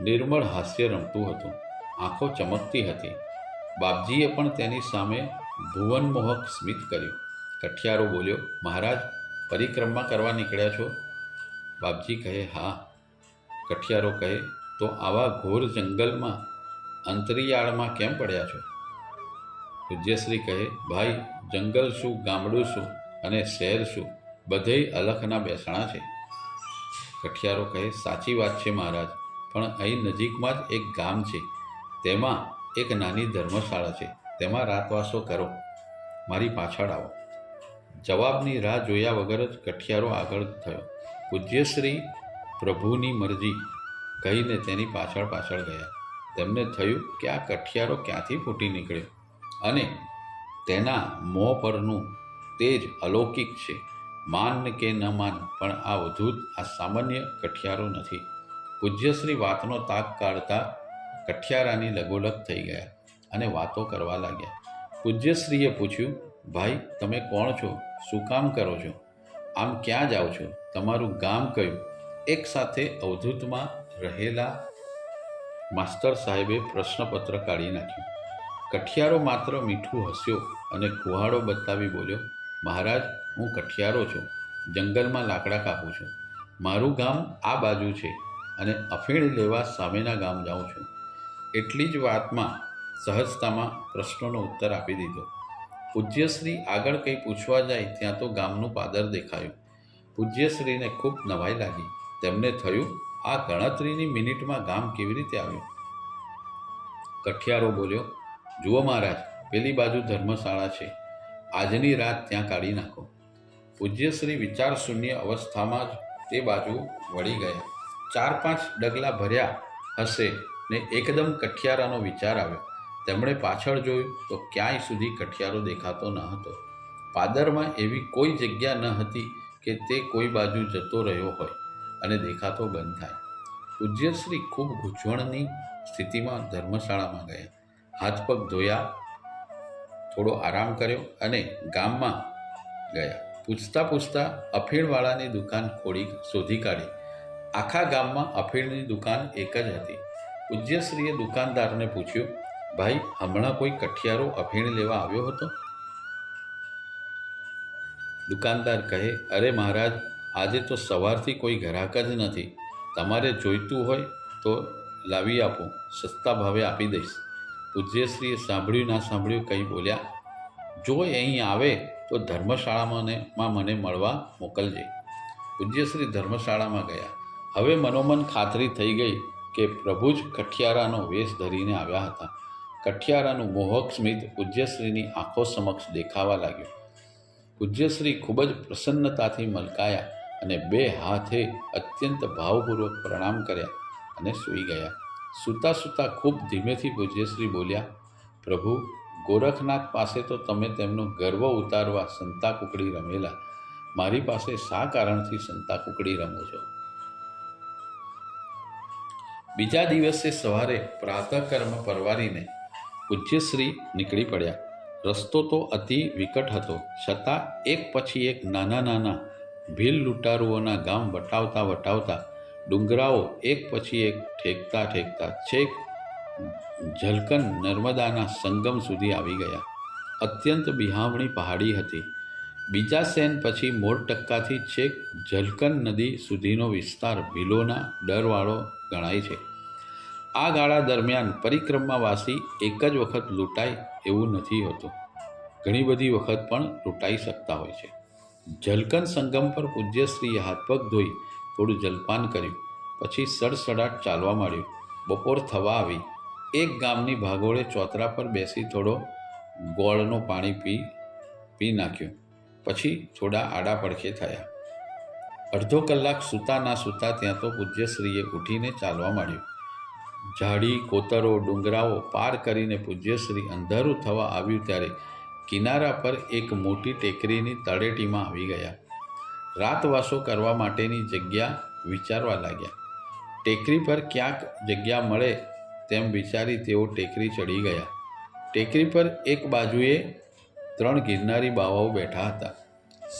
નિર્મળ હાસ્ય રમતું હતું. આંખો ચમકતી હતી. બાપજીએ પણ તેની સામે ભુવનમોહક સ્મિત કર્યું. કઠિયારો બોલ્યો, મહારાજ, પરિક્રમા કરવા નીકળ્યા છો? બાપજી કહે, હા. કઠિયારો કહે, તો આવા ઘોર જંગલમાં અંતરિયાળમાં કેમ પડ્યા છો? પૂજ્યશ્રી કહે, ભાઈ, જંગલ શું, ગામડું શું અને શહેર શું, બધેય અલખના બેસણા છે. કઠિયારો કહે, સાચી વાત છે મહારાજ, પણ અહીં નજીકમાં જ એક ગામ છે. તેમાં એક નાની ધર્મશાળા છે. તેમાં રાતવાસો કરો. મારી પાછળ આવો. જવાબની રાહ જોયા વગર જ કઠિયારો આગળ થયો. પૂજ્યશ્રી પ્રભુની મરજી કહીને તેની પાછળ ગયા. તેમને થયું કે આ કઠિયારો ક્યાંથી ફૂટી નીકળ્યો અને તેના મોં પરનું તેજ અલૌકિક છે. માન કે ન માન, પણ આ અવધૂત, આ સામાન્ય કઠિયારો નથી. પૂજ્યશ્રી વાતનો તાક કાઢતા કઠિયારાની લગોલગ થઈ ગયા અને વાતો કરવા લાગ્યા. પૂજ્યશ્રીએ પૂછ્યું, ભાઈ, તમે કોણ છો? શું કામ કરો છો? આમ ક્યાં જાઓ છો? તમારું ગામ કયું? એક સાથે અવધૂતમાં રહેલા માસ્તર સાહેબે પ્રશ્નપત્ર કાઢી નાખ્યું. કઠિયારો માત્ર મીઠું હસ્યો અને કુહાડો બતાવી બોલ્યો, મહારાજ, હું કઠિયારો છું, જંગલમાં લાકડા કાપું છું. મારું ગામ આ બાજુ છે અને અફીણ લેવા સામેના ગામ જાઉં છું. એટલી જ વાતમાં સહજતામાં પ્રશ્નોનો ઉત્તર આપી દીધો. પૂજ્યશ્રી આગળ કંઈ પૂછવા જાય ત્યાં તો ગામનું પાદર દેખાયું. પૂજ્યશ્રીને ખૂબ નવાઈ લાગી. તેમને થયું, આ ગણતરીની મિનિટમાં ગામ કેવી રીતે આવ્યું? કઠિયારો બોલ્યો, જુઓ મહારાજ, પેલી બાજુ ધર્મશાળા છે, આજની રાત ત્યાં કાઢી નાખો. પૂજ્યશ્રી વિચાર શૂન્ય અવસ્થામાં જ તે બાજુ વળી ગયા. 4-5 ડગલા ભર્યા હશે ને એકદમ કઠિયારાનો વિચાર આવ્યો. તેમણે પાછળ જોયું તો ક્યાંય સુધી કઠિયારો દેખાતો ન હતો. પાદરમાં એવી કોઈ જગ્યા ન હતી કે તે કોઈ બાજુ જતો રહ્યો હોય અને દેખાતો બંધ થાય. પૂજ્યશ્રી ખૂબ ગૂંચવણની સ્થિતિમાં ધર્મશાળામાં ગયા. હાથ પગ ધોયા, થોડો આરામ કર્યો અને ગામમાં ગયા. પૂછતા અફીણવાળાની દુકાન શોધી કાઢી. આખા ગામમાં અફીણની દુકાન એક જ હતી. પૂજ્યશ્રીએ દુકાનદારને પૂછ્યું, ભાઈ, હમણાં કોઈ કઠિયારો અફીણ લેવા આવ્યો હતો? દુકાનદાર કહે, અરે મહારાજ, આજે તો સવારથી કોઈ ગ્રાહક જ નથી. તમારે જોઈતું હોય તો લાવી આપું, સસ્તા ભાવે આપી દઈશ. પૂજ્યશ્રીએ સાંભળ્યું ના સાંભળ્યું કંઈ બોલ્યા. જો અહીં આવે તો ધર્મશાળામાં મને મળવા મોકલજે. પૂજ્યશ્રી ધર્મશાળામાં ગયા. હવે મનોમન ખાતરી થઈ ગઈ કે પ્રભુ જ કઠિયારાનો વેશ ધરીને આવ્યા હતા. કઠિયારાનું મોહક સ્મિત પૂજ્યશ્રીની આંખો સમક્ષ દેખાવા લાગ્યું. પૂજ્યશ્રી ખૂબ જ પ્રસન્નતાથી મલકાયા અને 2 હાથે અત્યંત ભાવપૂર્વક પ્રણામ કર્યા અને સૂઈ ગયા. સૂતા ખૂબ ધીમેથી પૂજ્યશ્રી બોલ્યા, પ્રભુ, ગોરખનાથ પાસે તો તમે તેમનો ગર્વ ઉતારવા સંતાકુકડી રમેલા. મારી પાસે શા કારણથી સંતાકુકડી રમો છો? બીજા દિવસે સવારે પ્રાતઃકર્મ પરવારીને પૂજ્યશ્રી નીકળી પડ્યા. રસ્તો તો અતિ વિકટ હતો, છતાં એક પછી એક નાના ભીલ લૂંટારુઓના ગામ વટાવતા ડુંગરાઓ એક પછી એક ઠેકતા છેક ઝલકન નર્મદાના સંગમ સુધી આવી ગયા. અત્યંત બિહામણી પહાડી હતી. બીજા સેન પછી મોરટક્કાથી છેક ઝલકન નદી સુધીનો વિસ્તાર ભીલોના ડરવાળો ગણાય છે. આ ગાળા દરમિયાન પરિક્રમાવાસી એક જ વખત લૂંટાય એવું નથી હોતું. ઘણી બધી વખત પણ લૂંટાઈ શકતા હોય છે. ઝલકન સંગમ પર પૂજ્યશ્રીએ હાથ પગ ધોઈ થોડું જલપાન કર્યું. પછી સડસડાટ ચાલવા માંડ્યું. બપોર થવા આવી. એક ગામની ભાગોળે ચોતરા પર બેસી થોડો ગોળનું પાણી પી નાખ્યું. પછી થોડા આડા પડખે થયા. અડધો કલાક સૂતા ના સૂતા ત્યાં તો પૂજ્યશ્રીએ ઉઠીને ચાલવા માંડ્યું. ઝાડી, કોતરો, ડુંગરાઓ પાર કરીને પૂજ્યશ્રી અંધારું થવા આવ્યું ત્યારે કિનારા પર એક મોટી ટેકરીની તળેટીમાં આવી ગયા. રાતવાસો કરવા માટેની જગ્યા વિચારવા લાગ્યા. ટેકરી પર ક્યાંક જગ્યા મળે તેમ વિચારી તેઓ ટેકરી ચડી ગયા. ટેકરી પર એક બાજુએ 3 ગિરનારી બાવાઓ બેઠા હતા.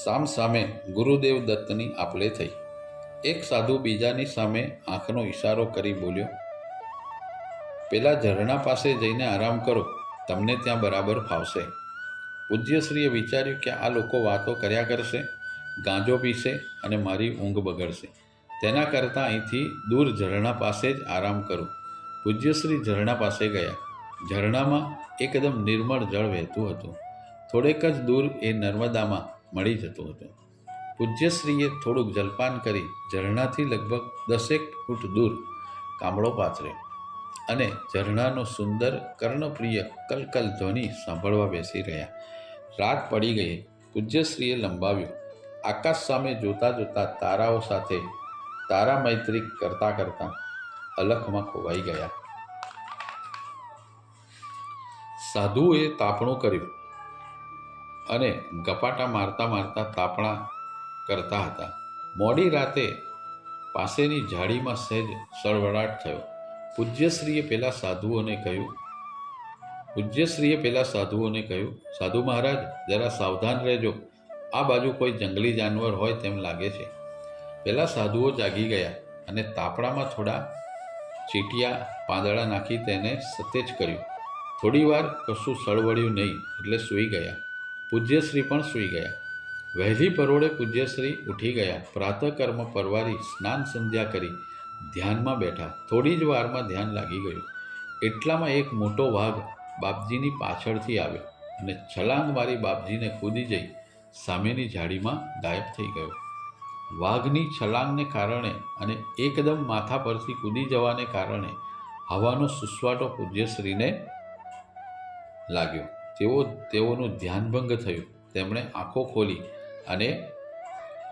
સામસામે ગુરુદેવ દત્તની આપલે થઈ. એક સાધુ બીજાની સામે આંખનો ઈશારો કરી બોલ્યો, પેલા ઝરણા પાસે જઈને આરામ કરો, તમને ત્યાં બરાબર ફાવશે. પૂજ્યશ્રીએ વિચાર્યું કે આ લોકો વાતો કર્યા કરશે, ગાંજો પીશે અને મારી ઊંઘ બગડશે. તેના કરતાં અહીંથી દૂર ઝરણા પાસે જ આરામ કરું. પૂજ્યશ્રી ઝરણા પાસે ગયા. ઝરણામાં એકદમ નિર્મળ જળ વહેતું હતું. થોડેક જ દૂર એ નર્મદામાં મળી જતું હતું. પૂજ્યશ્રીએ થોડુંક જલપાન કરી ઝરણાથી લગભગ 10 ફૂટ દૂર કામળો પાથર્યો અને ઝરણાનો સુંદર કર્ણપ્રિય કલકલ ધ્વનિ સાંભળવા બેસી રહ્યા. રાત પડી ગઈ. પૂજ્યશ્રીએ લંબાવ્યું. આકાશ સામે જોતા તારાઓ સાથે તારા મૈત્રી કરતા અલખમાં ખોવાઈ ગયા. સાધુએ તાપણું કર્યું અને ગપાટા મારતા તાપણા કરતા હતા. મોડી રાતે પાસેની ઝાડીમાં સહેજ સળવળાટ થયો. પૂજ્યશ્રીએ પેલા સાધુઓને કહ્યું, સાધુ મહારાજ, જરા સાવધાન રહેજો. આ બાજુ કોઈ જંગલી જાનવર હોય તેમ લાગે છે. પેલા સાધુઓ જાગી ગયા અને તાપણામાં થોડા ચીટિયા પાંદડા નાખી તેને સતેજ કર્યું. થોડીવાર કશું સળવળ્યું નહીં એટલે સૂઈ ગયા. પૂજ્યશ્રી પણ સૂઈ ગયા. વહેલી પરોળે પૂજ્યશ્રી ઉઠી ગયા. પ્રાતઃકર્મ પરવારી સ્નાન સંધ્યા કરી ધ્યાનમાં બેઠા. થોડી જ વારમાં ધ્યાન લાગી ગયું. એટલામાં એક મોટો વાઘ બાપજીની પાછળથી આવ્યો અને છલાંગ મારી બાપજીને કૂદી જઈ સામેની ઝાડીમાં ગાયબ થઈ ગયો. વાઘની છલાંગને કારણે અને એકદમ માથા પરથી કૂદી જવાને કારણે હવાનો સુસવાટો પૂજ્યશ્રીને લાગ્યો. તેઓનું ધ્યાનભંગ થયું. તેમણે આંખો ખોલી અને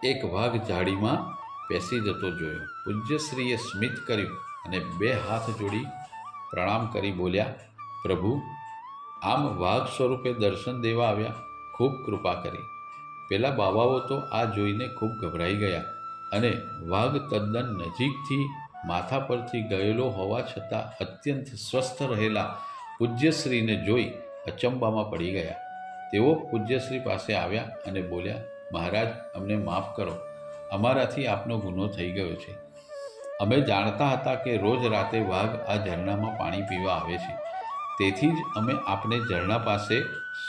એક વાઘ ઝાડીમાં પેસી જતો જોયો. પૂજ્યશ્રીએ સ્મિત કર્યું અને 2 હાથ જોડી પ્રણામ કરી બોલ્યા, પ્રભુ, આમ વાઘ સ્વરૂપે દર્શન દેવા આવ્યા, ખૂબ કૃપા કરી. પેલા બાવાઓ તો આ જોઈને ખૂબ ગભરાઈ ગયા અને વાઘ તદ્દન નજીકથી માથા પરથી ગયેલો હોવા છતાં અત્યંત સ્વસ્થ રહેલા પૂજ્યશ્રીને જોઈ અચંબામાં પડી ગયા. તેઓ પૂજ્યશ્રી પાસે આવ્યા અને બોલ્યા, મહારાજ, અમને માફ કરો, અમારાથી આપનો ગુનો થઈ ગયો છે. અમે જાણતા હતા કે રોજ રાતે વાઘ આ ઝરણામાં પાણી પીવા આવે છે, તેથી જ અમે આપને ઝરણા પાસે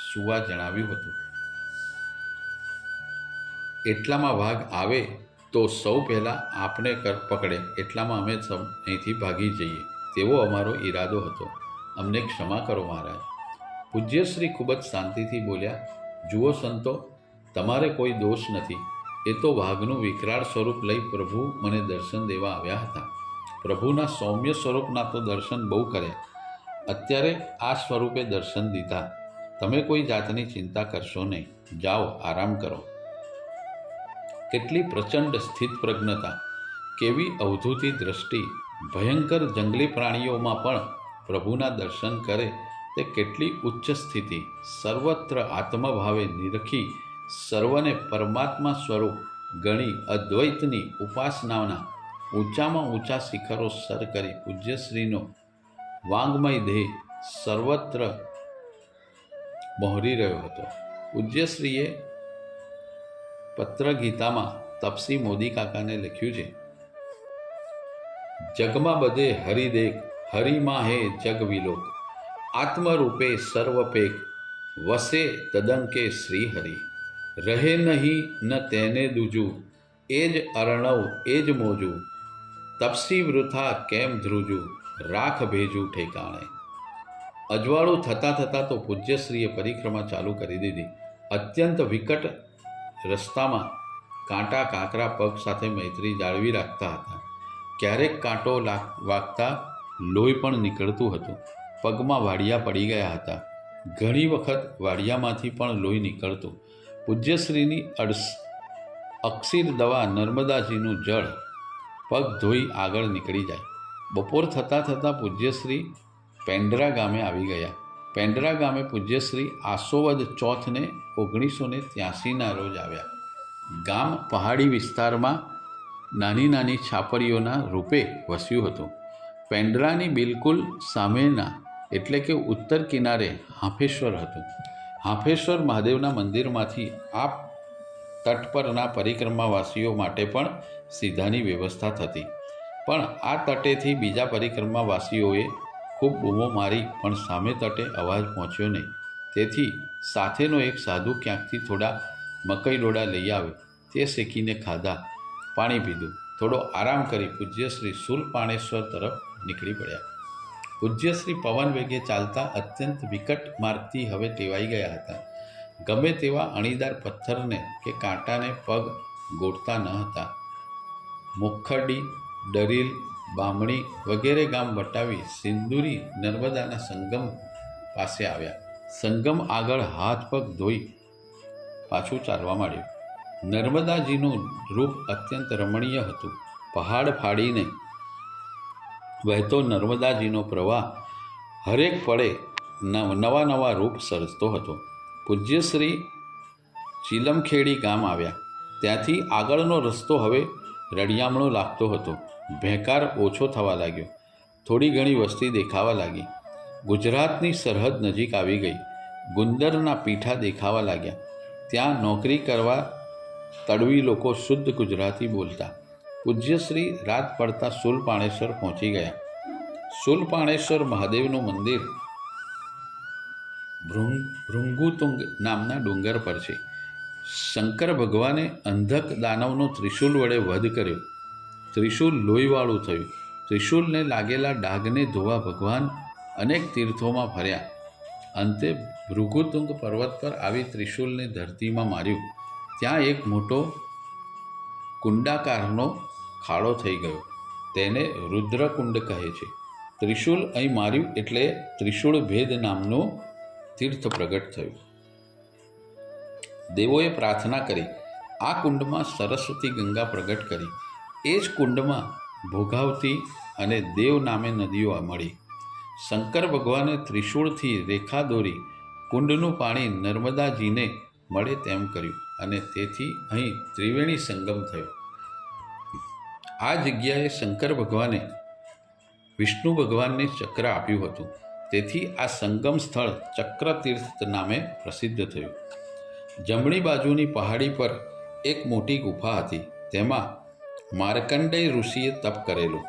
સૂવા જણાવ્યું હતું. એટલામાં વાઘ આવે તો સૌ પહેલાં આપને પકડે, એટલામાં અમે અહીંથી ભાગી જઈએ તેવો અમારો ઈરાદો હતો. અમને ક્ષમા કરો મહારાજ. પૂજ્યશ્રી ખૂબ જ શાંતિથી બોલ્યા, જુઓ સંતો, તમારે કોઈ દોષ નથી. એ તો વાઘનું વિકરાળ સ્વરૂપ લઈ પ્રભુ મને દર્શન દેવા આવ્યા હતા. પ્રભુના સૌમ્ય સ્વરૂપના તો દર્શન બહુ કર્યા, અત્યારે આ સ્વરૂપે દર્શન દીધા. તમે કોઈ જાતની ચિંતા કરશો નહીં, જાઓ આરામ કરો. કેટલી પ્રચંડ સ્થિત પ્રજ્ઞતા, કેવી અવધૂતી દ્રષ્ટિ! ભયંકર જંગલી પ્રાણીઓમાં પણ પ્રભુના દર્શન કરે તે કેટલી ઉચ્ચ સ્થિતિ! સર્વત્ર આત્મભાવે નિરખી સર્વને પરમાત્મા સ્વરૂપ ગણી અદ્વૈતની ઉપાસનાના ઊંચામાં ઊંચા શિખરો સર કરી પૂજ્યશ્રીનો વાંગમય દેહ સર્વત્ર મોહરી રહ્યો હતો. પૂજ્યશ્રીએ પત્રગીતામાં તપસી મોદી કાકાને લખ્યું છે, જગમાં બધે હરિદેખ, હરિમાં હે જગ વિલોક, આત્મરૂપે સર્વપેક, વસે તદંકે શ્રી હરિ, રહે નહીં ન તેને દૂજું, એ જ અર્ણવ એ જ મોજું, તપસી વૃથા કેમ ધ્રુજું, રાખ ભેજું ઠેકાણે. અજવાળું થતાં તો પૂજ્યશ્રીએ પરિક્રમા ચાલુ કરી દીધી. અત્યંત વિકટ રસ્તામાં કાંટા કાંકરા પગ સાથે મૈત્રી જાળવી રાખતા હતા. ક્યારેક કાંટો વાગતા લોહી પણ નીકળતું હતું. પગમાં વાડિયા પડી ગયા હતા. ઘણી વખત વાડિયામાંથી પણ લોહી નીકળતું. પૂજ્યશ્રીની અક્ષીર દવા નર્મદાજીનું જળ પગ ધોઈ આગળ નીકળી જાય. બપોર થતાં પૂજ્યશ્રી પેંડરા ગામે આવી ગયા. પેંડરા ગામે પૂજ્યશ્રી આસોવદ ચોથને 1983ના રોજ આવ્યા. ગામ પહાડી વિસ્તારમાં નાની નાની છાપરીઓના રૂપે વસ્યું હતું. પેંડરાની બિલકુલ સામેના એટલે કે ઉત્તર કિનારે હાંફેશ્વર હતું. હાંફેશ્વર મહાદેવના મંદિરમાંથી આ તટ પરના પરિક્રમાવાસીઓ માટે પણ સીધાની વ્યવસ્થા થતી. પણ આ તટેથી બીજા પરિક્રમાવાસીઓએ ખૂબ બૂમો મારી પણ સામે તટે અવાજ પહોંચ્યો નહીં. તેથી સાથેનો એક સાધુ ક્યાંકથી થોડા મકઈ ડોડા લઈ આવ્યો. તે શેકીને ખાધા, પાણી પીધું. થોડો આરામ કરી પૂજ્યશ્રી શૂલપાણેશ્વર તરફ નીકળી પડ્યા. પૂજ્યશ્રી પવન વેગે ચાલતા અત્યંત વિકટ માર્ગથી હવે ટેવાઈ ગયા હતા. ગમે તેવા અણીદાર પથ્થરને કે કાંટાને પગ ગોઠતા ન હતા. મુખરડી, ડરીલ, બામણી વગેરે ગામ વટાવી સિંદુરી નર્મદાના સંગમ પાસે આવ્યા. સંગમ આગળ હાથ પગ ધોઈ પાછું ચાલવા માંડ્યું. નર્મદાજીનું રૂપ અત્યંત રમણીય હતું. પહાડ ફાડીને વહેતો નર્મદાજીનો પ્રવાહ હરેક પળે નવા રૂપ સર્જતો હતો. પૂજ્યશ્રી ચીલમખેડી ગામ આવ્યા. ત્યાંથી આગળનો રસ્તો હવે રળિયામણો લાગતો હતો. ભેંકાર ઓછો થવા લાગ્યો. થોડી ઘણી વસ્તી દેખાવા લાગી. ગુજરાતની સરહદ નજીક આવી ગઈ. ગુંદરના પીઠા દેખાવા લાગ્યા. ત્યાં નોકરી કરવા તડવી લોકો શુદ્ધ ગુજરાતી બોલતા. પૂજ્યશ્રી રાત પડતા શૂલપાણેશ્વર પહોંચી ગયા. શૂલપાણેશ્વર મહાદેવનું મંદિર ભૃંગુતુંગ નામના ડુંગર પર છે. શંકર ભગવાને અંધક દાનવનો ત્રિશૂલ વડે વધ કર્યો. ત્રિશૂલ લોહીવાળું થયું. ત્રિશૂલને લાગેલા ડાઘને ધોવા ભગવાન અનેક તીર્થોમાં ફર્યા. અંતે ભૃગુતુંગ પર્વત પર આવી ત્રિશૂલને ધરતીમાં માર્યું. ત્યાં એક મોટો કુંડાકારનો ખાડો થઈ ગયો. તેને રુદ્રકુંડ કહે છે. ત્રિશૂલ અહીં માર્યું એટલે ત્રિશૂળ ભેદ નામનું તીર્થ પ્રગટ થયું. દેવોએ પ્રાર્થના કરી. આ કુંડમાં સરસ્વતી ગંગા પ્રગટ કરી. એ જ કુંડમાં ભોગાવતી અને દેવ નામે નદીઓ મળી. શંકર ભગવાને ત્રિશૂળથી રેખા દોરી કુંડનું પાણી નર્મદાજીને મળે તેમ કર્યું અને તેથી અહીં ત્રિવેણી સંગમ થયો. આ જગ્યાએ શંકર ભગવાને વિષ્ણુ ભગવાનને ચક્ર આપ્યું હતું. તેથી આ સંગમ સ્થળ ચક્રતીર્થ નામે પ્રસિદ્ધ થયું. જમણી બાજુની પહાડી પર એક મોટી ગુફા હતી. તેમાં માર્કંડેય ઋષિએ તપ કરેલું.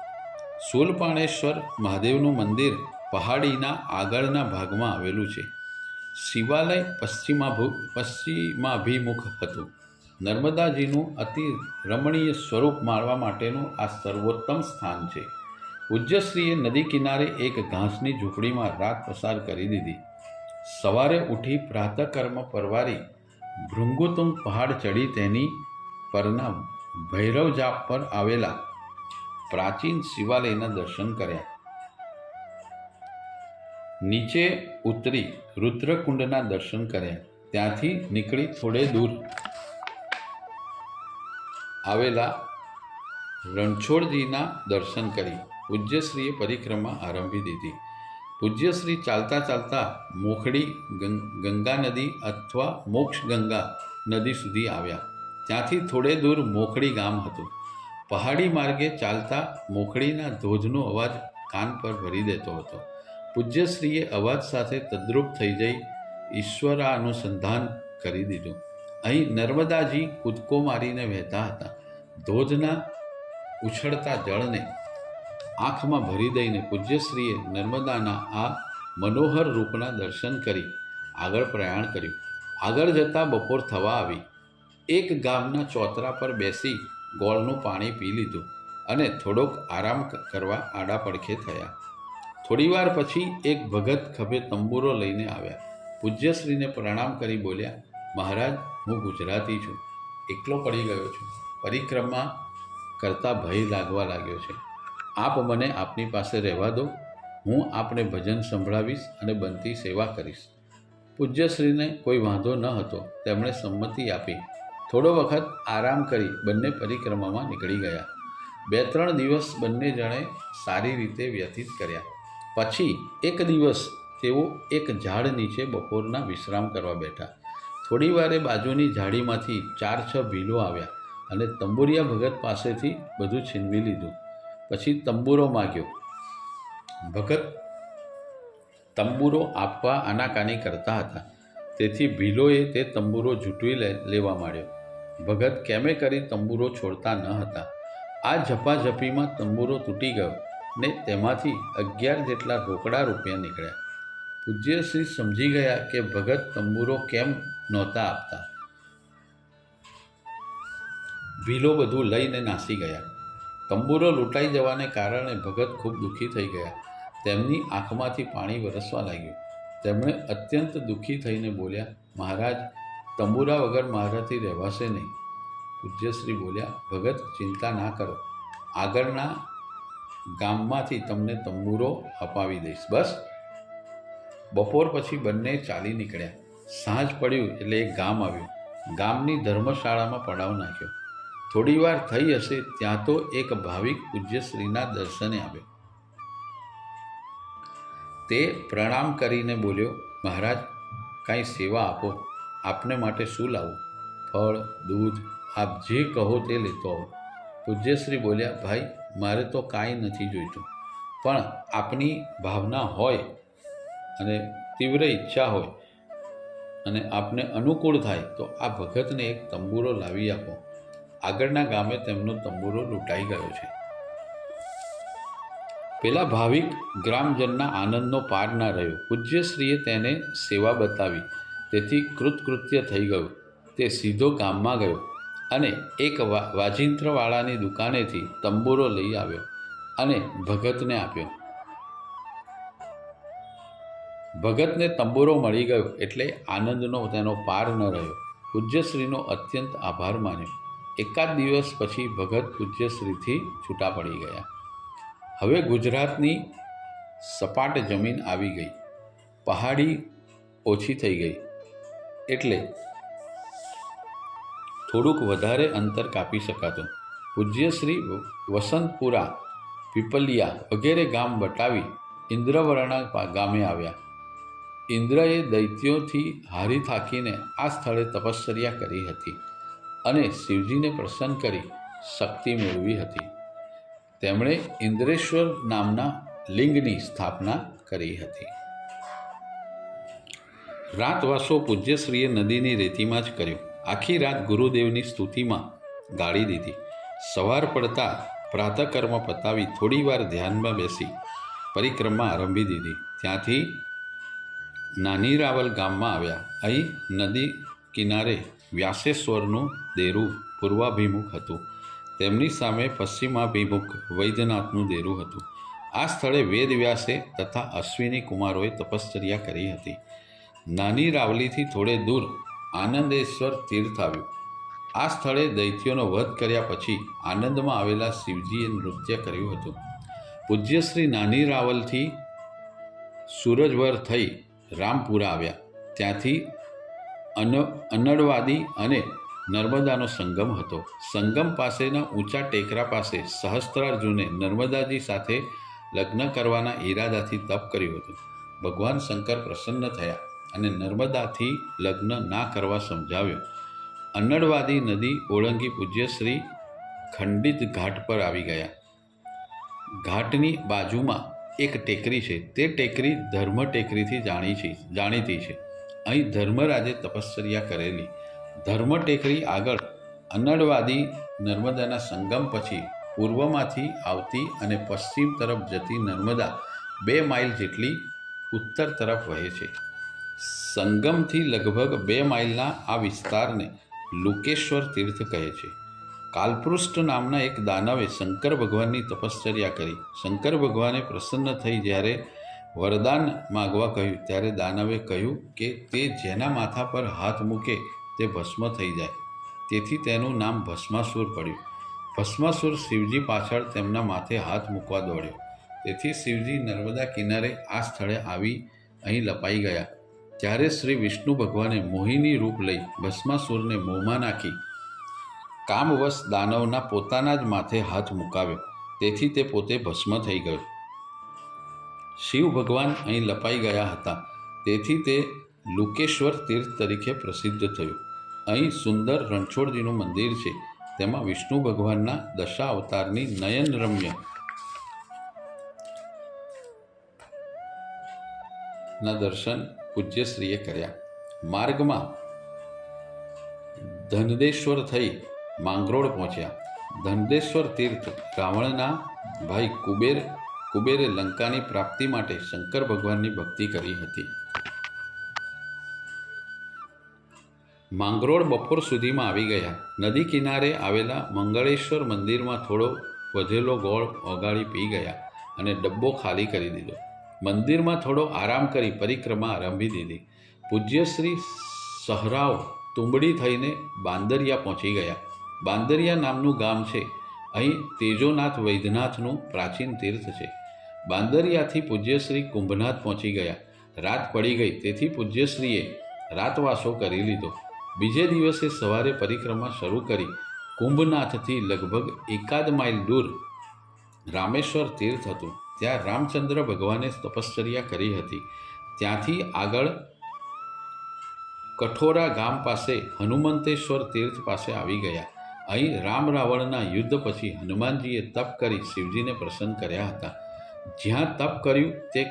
શૂલપાણેશ્વર મહાદેવનું મંદિર પહાડીના આગળના ભાગમાં આવેલું છે. શિવાલય પશ્ચિમાભિમુખ હતું. નર્મદાજીનું અતિ રમણીય સ્વરૂપ માણવા માટેનું આ સર્વોત્તમ સ્થાન છે. પૂજ્યશ્રીએ નદી કિનારે એક ઘાસની ઝૂંપડીમાં રાત પસાર કરી દીધી. સવારે ઉઠી પ્રાતઃકર્મ પરવારી ભૃંગુતુંગ પહાડ ચડી તેની પરના ભૈરવ જાપ પર આવેલા પ્રાચીન શિવાલયના દર્શન કર્યા. નીચે ઉતરી રુદ્રકુંડના દર્શન કર્યા. ત્યાંથી નીકળી થોડે દૂર આવેલા રણછોડજીના દર્શન કરી પૂજ્યશ્રીએ પરિક્રમા આરંભી દીધી. પૂજ્યશ્રી ચાલતા ચાલતા મોખડી ગંગા નદી અથવા મોક્ષ ગંગા નદી સુધી આવ્યા. ત્યાંથી થોડે દૂર મોખડી ગામ હતું. પહાડી માર્ગે ચાલતા મોખડીના ધોધનો અવાજ કાન પર ભરી દેતો હતો. પૂજ્યશ્રીએ અવાજ સાથે તદ્રુપ થઈ જઈ ઈશ્વરાનુસંધાન કરી દીધું. અહીં નર્મદાજી કૂદકો મારીને વહેતા હતા. ધોધના ઉછળતા જળને આંખમાં ભરી દઈને પૂજ્યશ્રીએ નર્મદાના આ મનોહર રૂપના દર્શન કરી આગળ પ્રયાણ કર્યું. આગળ જતાં બપોર થવા આવી. એક ગામના ચોતરા પર બેસી ગોળનું પાણી પી લીધું અને થોડોક આરામ કરવા આડા પડખે થયા. થોડીવાર પછી એક ભગત ખભે તંબુરો લઈને આવ્યા. પૂજ્યશ્રીને પ્રણામ કરી બોલ્યા, મહારાજ, હું ગુજરાતી છું. એકલો પડી ગયો છું. પરિક્રમા કરતાં ભય લાગવા લાગ્યો છે. આપ મને આપની પાસે રહેવા દો. હું આપને ભજન સંભળાવીશ અને બનતી સેવા કરીશ. પૂજ્યશ્રીને કોઈ વાંધો ન હતો. તેમણે સંમતિ આપી. થોડો વખત આરામ કરી બંને પરિક્રમામાં નીકળી ગયા. 2-3 દિવસ બંને જણે સારી રીતે વ્યતીત કર્યા. પછી એક દિવસ તેઓ એક ઝાડ નીચે બપોરના વિશ્રામ કરવા બેઠા. થોડી વારે બાજુની ઝાડીમાંથી 4-6 ભીલો આવ્યા અને તંબુરિયા ભગત પાસેથી બધું છીનવી લીધું. પછી તંબુરો માગ્યો. ભગત તંબુરો આપવા આનાકાની કરતા હતા. તેથી ભીલોએ તે તંબુરો ઝૂંટવી લેવા માંડ્યો. ભગત કેમે કરી તંબુરો છોડતા ન હતા. આ ઝપાઝપીમાં તંબુરો તૂટી ગયો ને તેમાંથી 11 જેટલા રોકડા રૂપિયા નીકળ્યા. પૂજ્યશ્રી સમજી ગયા કે ભગત તંબુરો કેમ નહોતા આપતા. ભીલો બધું લઈને નાસી ગયા. તંબુરો લૂંટાઈ જવાને કારણે ભગત ખૂબ દુઃખી થઈ ગયા. તેમની આંખમાંથી પાણી વરસવા લાગ્યું. તેમણે અત્યંત દુઃખી થઈને બોલ્યા, મહારાજ, તંબુરા વગર મારાથી રહેવાશે નહીં. પૂજ્યશ્રી બોલ્યા, ભગત, ચિંતા ના કરો. આગળના ગામમાંથી તમને તંબુરો અપાવી દઈશ. બસ. બપોર પછી બંને ચાલી નીકળ્યા. સાંજ પડ્યું એટલે એક ગામ આવ્યું. ગામની ધર્મશાળામાં પડાવ નાખ્યો. થોડી વાર થઈ હશે ત્યાં તો એક ભાવિક પૂજ્યશ્રીના દર્શને આવ્યો. તે પ્રણામ કરીને બોલ્યો, મહારાજ, કાંઈ સેવા આપો. આપને માટે શું લાવું? ફળ, દૂધ, આપ જે કહો તે લેતો આવો. પૂજ્યશ્રી બોલ્યા, ભાઈ, મારે તો કાંઈ નથી જોઈતું, પણ આપની ભાવના હોય અને તીવ્ર ઈચ્છા હોય અને આપને અનુકૂળ થાય તો આ ભગતને એક તંબુરો લાવી આપો. આગળના ગામે તેમનો તંબુરો લૂંટાઈ ગયો છે. પેલા ભાવિક ગ્રામજનના આનંદનો પાર ના રહ્યો. પૂજ્યશ્રીએ તેને સેવા બતાવી, તેથી કૃતકૃત્ય થઈ ગયું. તે સીધો ગામમાં ગયો અને એક વાજિંત્રવાળાની દુકાનેથી તંબુરો લઈ આવ્યો અને ભગતને આપ્યો. ભગતને તંબુરો મળી ગયો એટલે આનંદનો તેનો પાર ન રહ્યો. પૂજ્યશ્રીનો અત્યંત આભાર માન્યો. એકાદ દિવસ પછી ભગત પૂજ્યશ્રીથી છૂટા પડી ગયા. હવે ગુજરાતની સપાટ જમીન આવી ગઈ. પહાડી ઓછી થઈ ગઈ એટલે થોડુંક વધારે અંતર કાપી શકાતું. પૂજ્યશ્રી વસંતપુરા, પીપલિયા વગેરે ગામ વટાવી ઇન્દ્રવર્ણા ગામે આવ્યા. ઇન્દ્રએ દૈત્યોથી હારી થાકીને આ સ્થળે તપશ્ચર્યા કરી હતી અને શિવજીને પ્રસન્ન કરી શક્તિ મેળવી હતી. તેમણે ઇન્દ્રેશ્વર નામના લિંગની સ્થાપના કરી હતી. રાતવાસો પૂજ્યશ્રીએ નદીની રેતીમાં જ કર્યો. આખી રાત ગુરુદેવની સ્તુતિમાં ગાળી દીધી. સવાર પડતા પ્રાતઃકર્મ પતાવી થોડીવાર ધ્યાનમાં બેસી પરિક્રમા આરંભી દીધી. ત્યાંથી નાની રાવલ ગામમાં આવ્યા. અહીં નદી કિનારે વ્યાસેશ્વરનું દેરું પૂર્વાભિમુખ હતું. તેમની સામે પશ્ચિમાભિમુખ વૈદ્યનાથનું દેરું હતું. આ સ્થળે વેદવ્યાસે તથા અશ્વિની કુમારોએ તપશ્ચર્યા કરી હતી. નાની રાવલીથી થોડે દૂર આનંદેશ્વર તીર્થ આવ્યું. આ સ્થળે દૈત્યોનો વધ કર્યા પછી આનંદમાં આવેલા શિવજીએ નૃત્ય કર્યું હતું. પૂજ્યશ્રી નાની રાવલથી સૂરજવર થઈ રામપુરા આવ્યા. ત્યાંથી અનડવાદી અને નર્મદાનો સંગમ હતો. સંગમ પાસેના ઊંચા ટેકરા પાસે સહસ્ત્રાર્જુને નર્મદાજી સાથે લગ્ન કરવાના ઈરાદાથી તપ કર્યું હતું. ભગવાન શંકર પ્રસન્ન થયા અને નર્મદાથી લગ્ન ના કરવા સમજાવ્યો. અનડવાદી નદી ઓળંગી પૂજ્યશ્રી ખંડિત ઘાટ પર આવી ગયા. ઘાટની બાજુમાં એક ટેકરી છે. તે ટેકરી ધર્મ ટેકરીથી જાણીતી છે. અહીં ધર્મરાજે તપશ્ચર્યા કરેલી. ધર્મ ટેકરી આગળ અનડવાદી નર્મદાના સંગમ પછી પૂર્વમાંથી આવતી અને પશ્ચિમ તરફ જતી નર્મદા 2 માઇલ જેટલી ઉત્તર તરફ વહે છે. સંગમથી લગભગ 2 માઇલના આ વિસ્તારને લુકેશ્વર તીર્થ કહે છે. કાલપૃષ્ઠ નામના એક દાનવે શંકર ભગવાનની તપશ્ચર્યા કરી. શંકર ભગવાને પ્રસન્ન થઈ જ્યારે વરદાન માગવા કહ્યું ત્યારે દાનવે કહ્યું કે તે જેના માથા પર હાથ મૂકે તે ભસ્મ થઈ જાય. તેથી તેનું નામ ભસ્માસુર પડ્યું. ભસ્માસુર શિવજી પાછળ તેમના માથે હાથ મૂકવા દોડ્યો. તેથી શિવજી નર્મદા કિનારે આ સ્થળે આવી અહીં લપાઈ ગયા. ત્યારે શ્રી વિષ્ણુ ભગવાને મોહિની રૂપ લઈ ભસ્માસુરને મોંમાં નાખી કામવશ દાનવના પોતાના જ માથે હાથ મુકાવ્યો. તેથી તે પોતે ભસ્મ થઈ ગયો. શિવ ભગવાન અહીં લપાઈ ગયા હતા. તેથી તે લુકેશ્વર તીર્થ તરીકે પ્રસિદ્ધ થયું. અહીં સુંદર રણછોડજીનું મંદિર છે. તેમાં વિષ્ણુ ભગવાનના દશા અવતારની નયનરમ્ય ના દર્શન પૂજ્યશ્રીએ કર્યા. માર્ગમાં ધનદેશ્વર થઈ માંગરોળ પહોંચ્યા. ધનદેશ્વર તીર્થ રાવણના ભાઈ કુબેરે લંકાની પ્રાપ્તિ માટે શંકર ભગવાનની ભક્તિ કરી હતી. માંગરોળ બપોર સુધીમાં આવી ગયા. નદી કિનારે આવેલા મંગળેશ્વર મંદિરમાં થોડો વધેલો ગોળ ઓગાળી પી ગયા અને ડબ્બો ખાલી કરી દીધો. મંદિરમાં થોડો આરામ કરી પરિક્રમા આરંભી દીધી. પૂજ્યશ્રી સહરાવ તુંબડી થઈને બાંદરિયા પહોંચી ગયા. બાંદરિયા નામનું ગામ છે. અહીં તેજોનાથ વૈદ્યનાથનું પ્રાચીન તીર્થ છે. બાંદરિયાથી પૂજ્યશ્રી કુંભનાથ પહોંચી ગયા. રાત પડી ગઈ તેથી પૂજ્યશ્રીએ રાતવાસો કરી લીધો. બીજે દિવસે સવારે પરિક્રમા શરૂ કરી કુંભનાથથી લગભગ 1 માઇલ દૂર રામેશ્વર તીર્થ હતું. ત્યાં રામચંદ્ર ભગવાને તપશ્ચર્યા કરી હતી. ત્યાંથી આગળ કઠોરા ગામ પાસે હનુમંતેશ્વર તીર્થ પાસે આવી ગયા. અહીં રામ રાવણના યુદ્ધ પછી હનુમાનજીએ તપ કરી શિવજીને પ્રસન્ન કર્યા હતા. જ્યાં તપ કર્યું તે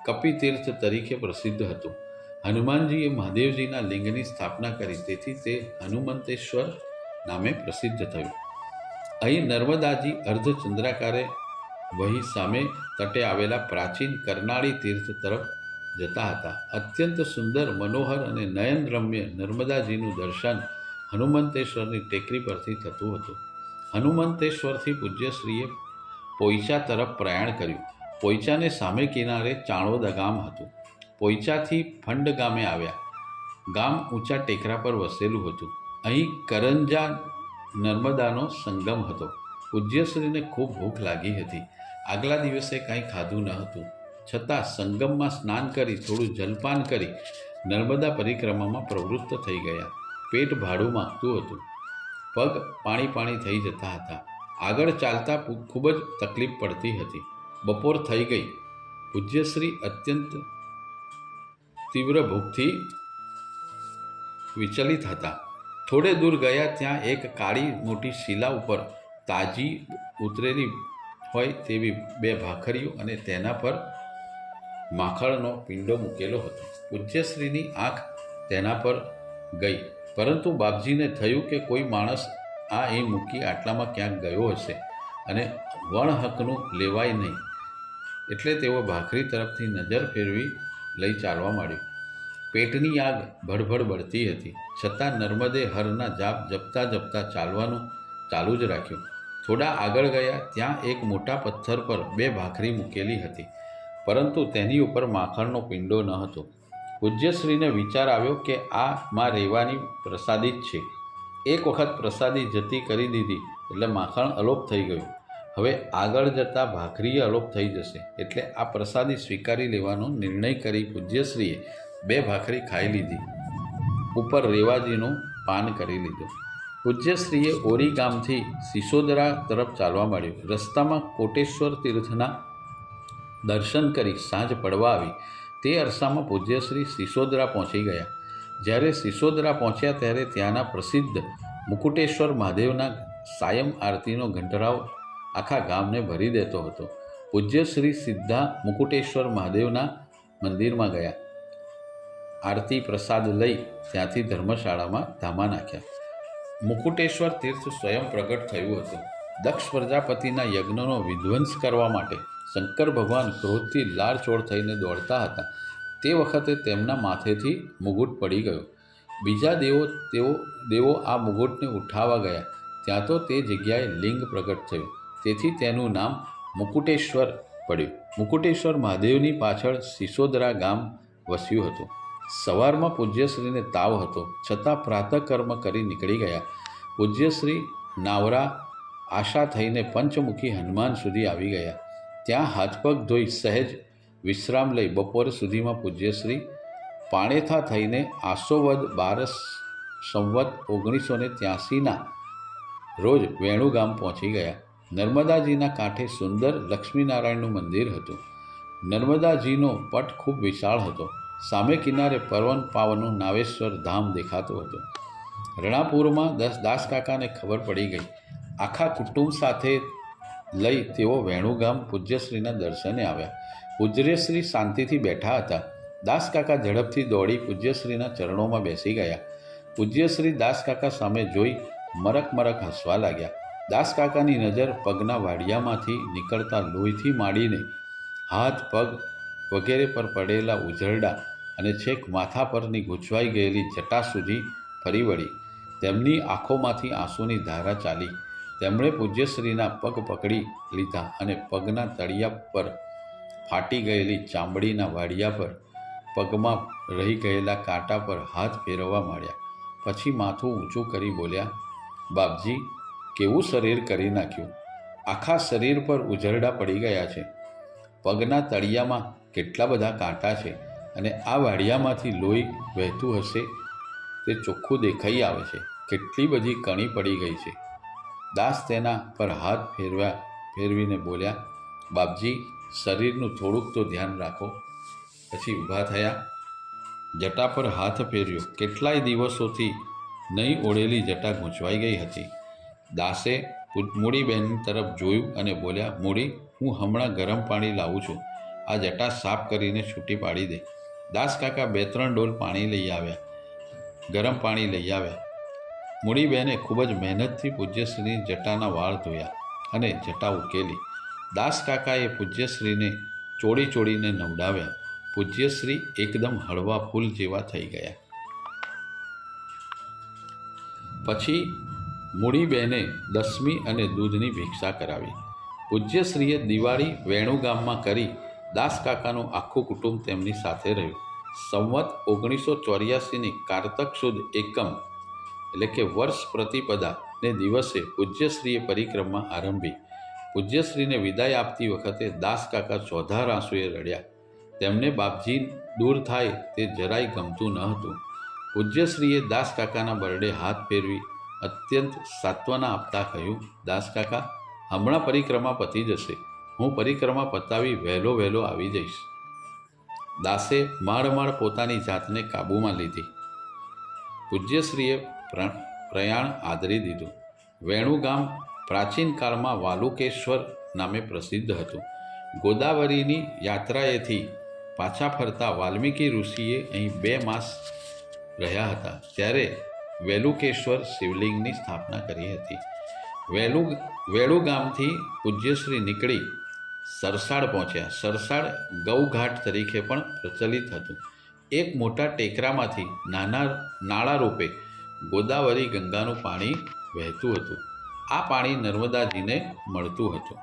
કપિતીર્થ તરીકે પ્રસિદ્ધ હતું. હનુમાનજીએ મહાદેવજીના લિંગની સ્થાપના કરી, તેથી તે હનુમંતેશ્વર નામે પ્રસિદ્ધ થયું. અહીં નર્મદાજી અર્ધચંદ્રાકારે વહી સામે તટે આવેલા પ્રાચીન કરનાળી તીર્થ તરફ જતા હતા. અત્યંત સુંદર, મનોહર અને નયનરમ્ય નર્મદાજીનું દર્શન હનુમંતેશ્વરની ટેકરી પરથી થતું હતું. હનુમંતેશ્વરથી પૂજ્યશ્રીએ પોઈચા તરફ પ્રયાણ કર્યું. પોઈચાને સામે કિનારે ચાણોદ ગામ હતું. પોઈચાથી ફંડ ગામે આવ્યા. ગામ ઊંચા ટેકરા પર વસેલું હતું. અહીં કરંજા નર્મદાનો સંગમ હતો. પૂજ્યશ્રીને ખૂબ ભૂખ લાગી હતી. આગલા દિવસે કાંઈ ખાધું ન હતું. છતાં સંગમમાં સ્નાન કરી થોડું જલપાન કરી નર્મદા પરિક્રમામાં પ્રવૃત્ત થઈ ગયા. પેટ ભાડું માંગતું હતું. પગ પાણી થઈ જતા હતા. આગળ ચાલતા ખૂબ જ તકલીફ પડતી હતી. બપોર થઈ ગઈ. પૂજ્યશ્રી અત્યંત તીવ્ર ભૂખથી વિચલિત હતા. થોડે દૂર ગયા ત્યાં એક કાળી મોટી શિલા ઉપર તાજી ઉતરેલી હોય તેવી 2 ભાખરીઓ અને તેના પર માખણનો પિંડો મૂકેલો હતો. પૂજ્યશ્રીની આંખ તેના પર ગઈ, પરંતુ બાપજીને થયું કે કોઈ માણસ આ અહીં મૂકી આટલામાં ક્યાંક ગયો હશે અને વણહકનું લેવાય નહીં, એટલે તેઓ ભાખરી તરફથી નજર ફેરવી લઈ ચાલવા માંડ્યો. પેટની આગ ભડભડ બળતી હતી, છતાં નર્મદે હરના જાપ જપતા ચાલવાનું ચાલુ જ રાખ્યું. થોડા આગળ ગયા ત્યાં એક મોટા પથ્થર પર 2 ભાખરી મૂકેલી હતી, પરંતુ તેની ઉપર માખણનો પિંડો ન હતો. પૂજ્યશ્રીને વિચાર આવ્યો કે આ માં રેવાની પ્રસાદી જ છે. એક વખત પ્રસાદી જતી કરી દીધી એટલે માખણ અલોપ થઈ ગયું. હવે આગળ જતાં ભાખરીએ અલોપ થઈ જશે, એટલે આ પ્રસાદી સ્વીકારી લેવાનો નિર્ણય કરી પૂજ્યશ્રીએ 2 ભાખરી ખાઈ લીધી. ઉપર રેવાજીનું પાન કરી લીધું. પૂજ્યશ્રીએ ઓરી ગામથી સિસોદરા તરફ ચાલવા માંડ્યું. રસ્તામાં કોટેશ્વર તીર્થના દર્શન કરી સાંજ પડવા આવી. તે અરસામાં પૂજ્યશ્રી સિસોદરા પહોંચી ગયા. જ્યારે સિસોદરા પહોંચ્યા ત્યારે ત્યાંના પ્રસિદ્ધ મુકુટેશ્વર મહાદેવના સાયમ આરતીનો ઘંટરાવ આખા ગામને ભરી દેતો હતો. પૂજ્યશ્રી સીધા મુકુટેશ્વર મહાદેવના મંદિરમાં ગયા. આરતી પ્રસાદ લઈ ત્યાંથી ધર્મશાળામાં ધામા નાખ્યા. મુકુટેશ્વર તીર્થ સ્વયં પ્રગટ થયું હતું. દક્ષ પ્રજાપતિના યજ્ઞનો વિધ્વંસ કરવા માટે શંકર ભગવાન ક્રોધથી લાળચોળ થઈને દોડતા હતા. તે વખતે તેમના માથેથી મુગુટ પડી ગયો. બીજા દેવો આ મુગુટને ઉઠાવવા ગયા. ત્યાં તો તે જગ્યાએ લિંગ પ્રગટ થયું. તેથી તેનું નામ મુકુટેશ્વર પડ્યું. મુકુટેશ્વર મહાદેવની પાછળ સિસોદરા ગામ વસ્યું હતું. સવારમાં પૂજ્યશ્રીને તાવ હતો, છતાં પ્રાતઃકર્મ કરી નીકળી ગયા. પૂજ્યશ્રી નાવરા આશા થઈને પંચમુખી હનુમાન સુધી આવી ગયા. ત્યાં હાથપગ ધોઈ સહેજ વિશ્રામ લઈ બપોર સુધીમાં પૂજ્યશ્રી પાણેથા થઈને આસોવદ 12 સંવત 1983ના રોજ વેણુ ગામ પહોંચી ગયા. નર્મદાજીના કાંઠે સુંદર લક્ષ્મીનારાયણનું મંદિર હતું. નર્મદાજીનો પટ ખૂબ વિશાળ હતો. સામે કિનારે પવન પાવનનું નાવેશ્વર ધામ દેખાતું હતું. રણાપુરમાં દાસકાકાને ખબર પડી ગઈ. આખા કુટુંબ સાથે લઈ તેઓ વેણુ ગામ પૂજ્યશ્રીના દર્શને આવ્યા. પૂજ્યશ્રી શાંતિથી બેઠા હતા. દાસકાકા ઝડપથી દોડી પૂજ્યશ્રીના ચરણોમાં બેસી ગયા. પૂજ્યશ્રી દાસકાકા સામે જોઈ મરક હસવા લાગ્યા. દાસકાકાની નજર પગના વાડિયામાંથી નીકળતા લોહીથી માંડીને હાથ પગ વગેરે પર પડેલા ઉઝરડા અને છેક માથા પરની ગૂંચવાઈ ગયેલી જટા સુધી ફરી વળી. તેમની આંખોમાંથી આંસુની ધારા ચાલી. તેમણે પૂજ્યશ્રીના પગ પકડી લીધા અને પગના તળિયા પર ફાટી ગયેલી ચામડીના વાડિયા પર પગમાં રહી ગયેલા કાંટા પર હાથ ફેરવવા માંડ્યા. પછી માથું ઊંચું કરી બોલ્યા, બાપજી, કેવું શરીર કરી નાખ્યું. આખા શરીર પર ઉઝરડા પડી ગયા છે. પગના તળિયામાં કેટલા બધા કાંટા છે અને આ વાડિયામાંથી લોહી વહેતું હશે તે ચોખ્ખું દેખાઈ આવે છે. કેટલી બધી કણી પડી ગઈ છે. દાસ તેના પર હાથ ફેરવીને બોલ્યા, બાપજી, શરીરનું થોડુંક તો ધ્યાન રાખો. પછી ઊભા થયા, જટા પર હાથ ફેર્યો. કેટલાય દિવસોથી નહીં ઓળેલી જટા ગૂંચવાઈ ગઈ હતી. દાસે મૂડીબહેનની તરફ જોયું અને બોલ્યા, મૂડી, હું હમણાં ગરમ પાણી લાવું છું. આ જટા સાફ કરીને છૂટી પાડી દે. દાસકાકા 2-3 ડોલ પાણી લઈ આવ્યા. ગરમ પાણી લઈ આવ્યા. મૂડીબહેને ખૂબ જ મહેનતથી પૂજ્યશ્રીની જટાના વાળ ધોયા અને જટા ઉકેલી. દાસકાકાએ પૂજ્યશ્રીને ચોડીને નવડાવ્યા. પૂજ્યશ્રી એકદમ હળવા ફૂલ જેવા થઈ ગયા. પછી મૂડીબેને દસમી અને દૂધની ભિક્ષા કરાવી. પૂજ્યશ્રીએ દિવાળી વેણુગામમાં કરી દાસકાકાનું આખું કુટુંબ તેમની સાથે રહ્યું. સંવત 1984ની કારતક સુદ એકમ એટલે કે વર્ષ પ્રતિપદા ને દિવસે પૂજ્યશ્રીએ પરિક્રમા આરંભી. પૂજ્યશ્રીને વિદાય આપતી વખતે દાસકાકા ચોધાર આંસુએ રડ્યા. તેમને બાપજી દૂર થાય તે જરાય ગમતું ન હતું. પૂજ્યશ્રીએ દાસકાકાના બરડે હાથ ફેરવી અત્યંત સાંત્વના આપતા કહ્યું, દાસકાકા, હમણાં પરિક્રમા પતી જશે. હું પરિક્રમા પતાવી વહેલો આવી જઈશ. દાસે માળ પોતાની જાતને કાબૂમાં લીધી. પૂજ્યશ્રીએ પ્રયાણ આદરી દીધું. વેણુગામ પ્રાચીન કાળમાં વાલુકેશ્વર નામે પ્રસિદ્ધ હતું. ગોદાવરીની યાત્રાએથી પાછા ફરતા વાલ્મીકી ઋષિએ અહીં 2 માસ રહ્યા હતા. ત્યારે વેલુકેશ્વર શિવલિંગની સ્થાપના કરી હતી. વેળુગામથી પૂજ્યશ્રી નીકળી સરસાડ પહોંચ્યા. સરસાડ ગૌઘાટ તરીકે પણ પ્રચલિત હતું. એક મોટા ટેકરામાંથી નાળા રૂપે ગોદાવરી ગંગાનું પાણી વહેતું હતું. આ પાણી નર્મદાજીને મળતું હતું.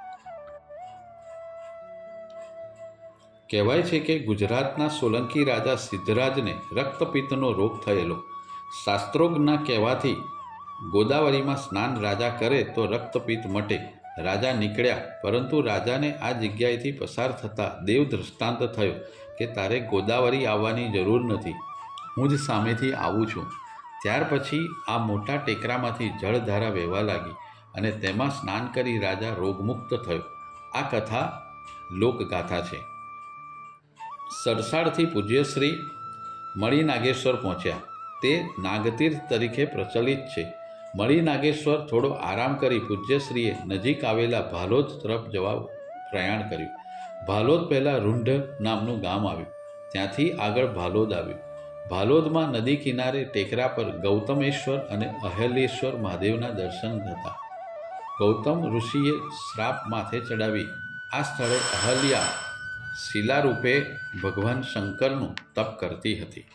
કહેવાય છે કે ગુજરાતના સોલંકી રાજા સિદ્ધરાજને રક્તપિત્તનો રોગ થયેલો. શાસ્ત્રોજ્ઞના કહેવાથી ગોદાવરીમાં સ્નાન રાજા કરે તો રક્તપિત્ત મટે. રાજા નીકળ્યા, પરંતુ રાજાને આ જગ્યાએથી પસાર થતાં દેવ દૃષ્ટાંત થયો કે તારે ગોદાવરી આવવાની જરૂર નથી, હું જ સામેથી આવું છું. ત્યાર પછી આ મોટા ટેકરામાંથી જળધારા વહેવા લાગી અને તેમાં સ્નાન કરી રાજા રોગમુક્ત થયો. આ કથા લોકગાથા છે. સરસાડથી પૂજ્યશ્રી મણિનાગેશ્વર પહોંચ્યા. તે નાગતીર્થ તરીકે પ્રચલિત છે. મણિનાગેશ્વર થોડો આરામ કરી પૂજ્યશ્રીએ નજીક આવેલા ભાલોદ તરફ જવા પ્રયાણ કર્યું. ભાલોદ પહેલાં રૂંઢ નામનું ગામ આવ્યું. ત્યાંથી આગળ ભાલોદ આવ્યું. ભાલોદમાં નદી કિનારે ટેકરા પર ગૌતમેશ્વર અને અહલ્યેશ્વર મહાદેવના દર્શન હતા. ગૌતમ ઋષિએ શ્રાપ માથે ચડાવી આ સ્થળે અહલ્યા શિલારૂપે ભગવાન શંકરનું તપ કરતી હતી.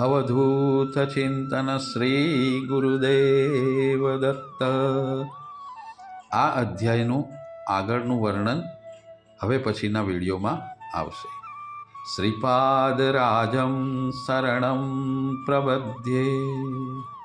અવધૂત ચિંતન શ્રી ગુરુદેવ દત્ત. આ અધ્યાયનું આગળનું વર્ણન હવે પછીના વિડીયોમાં આવશે. શ્રીપાદ રાજમ શરણમ પ્રબધ્યે.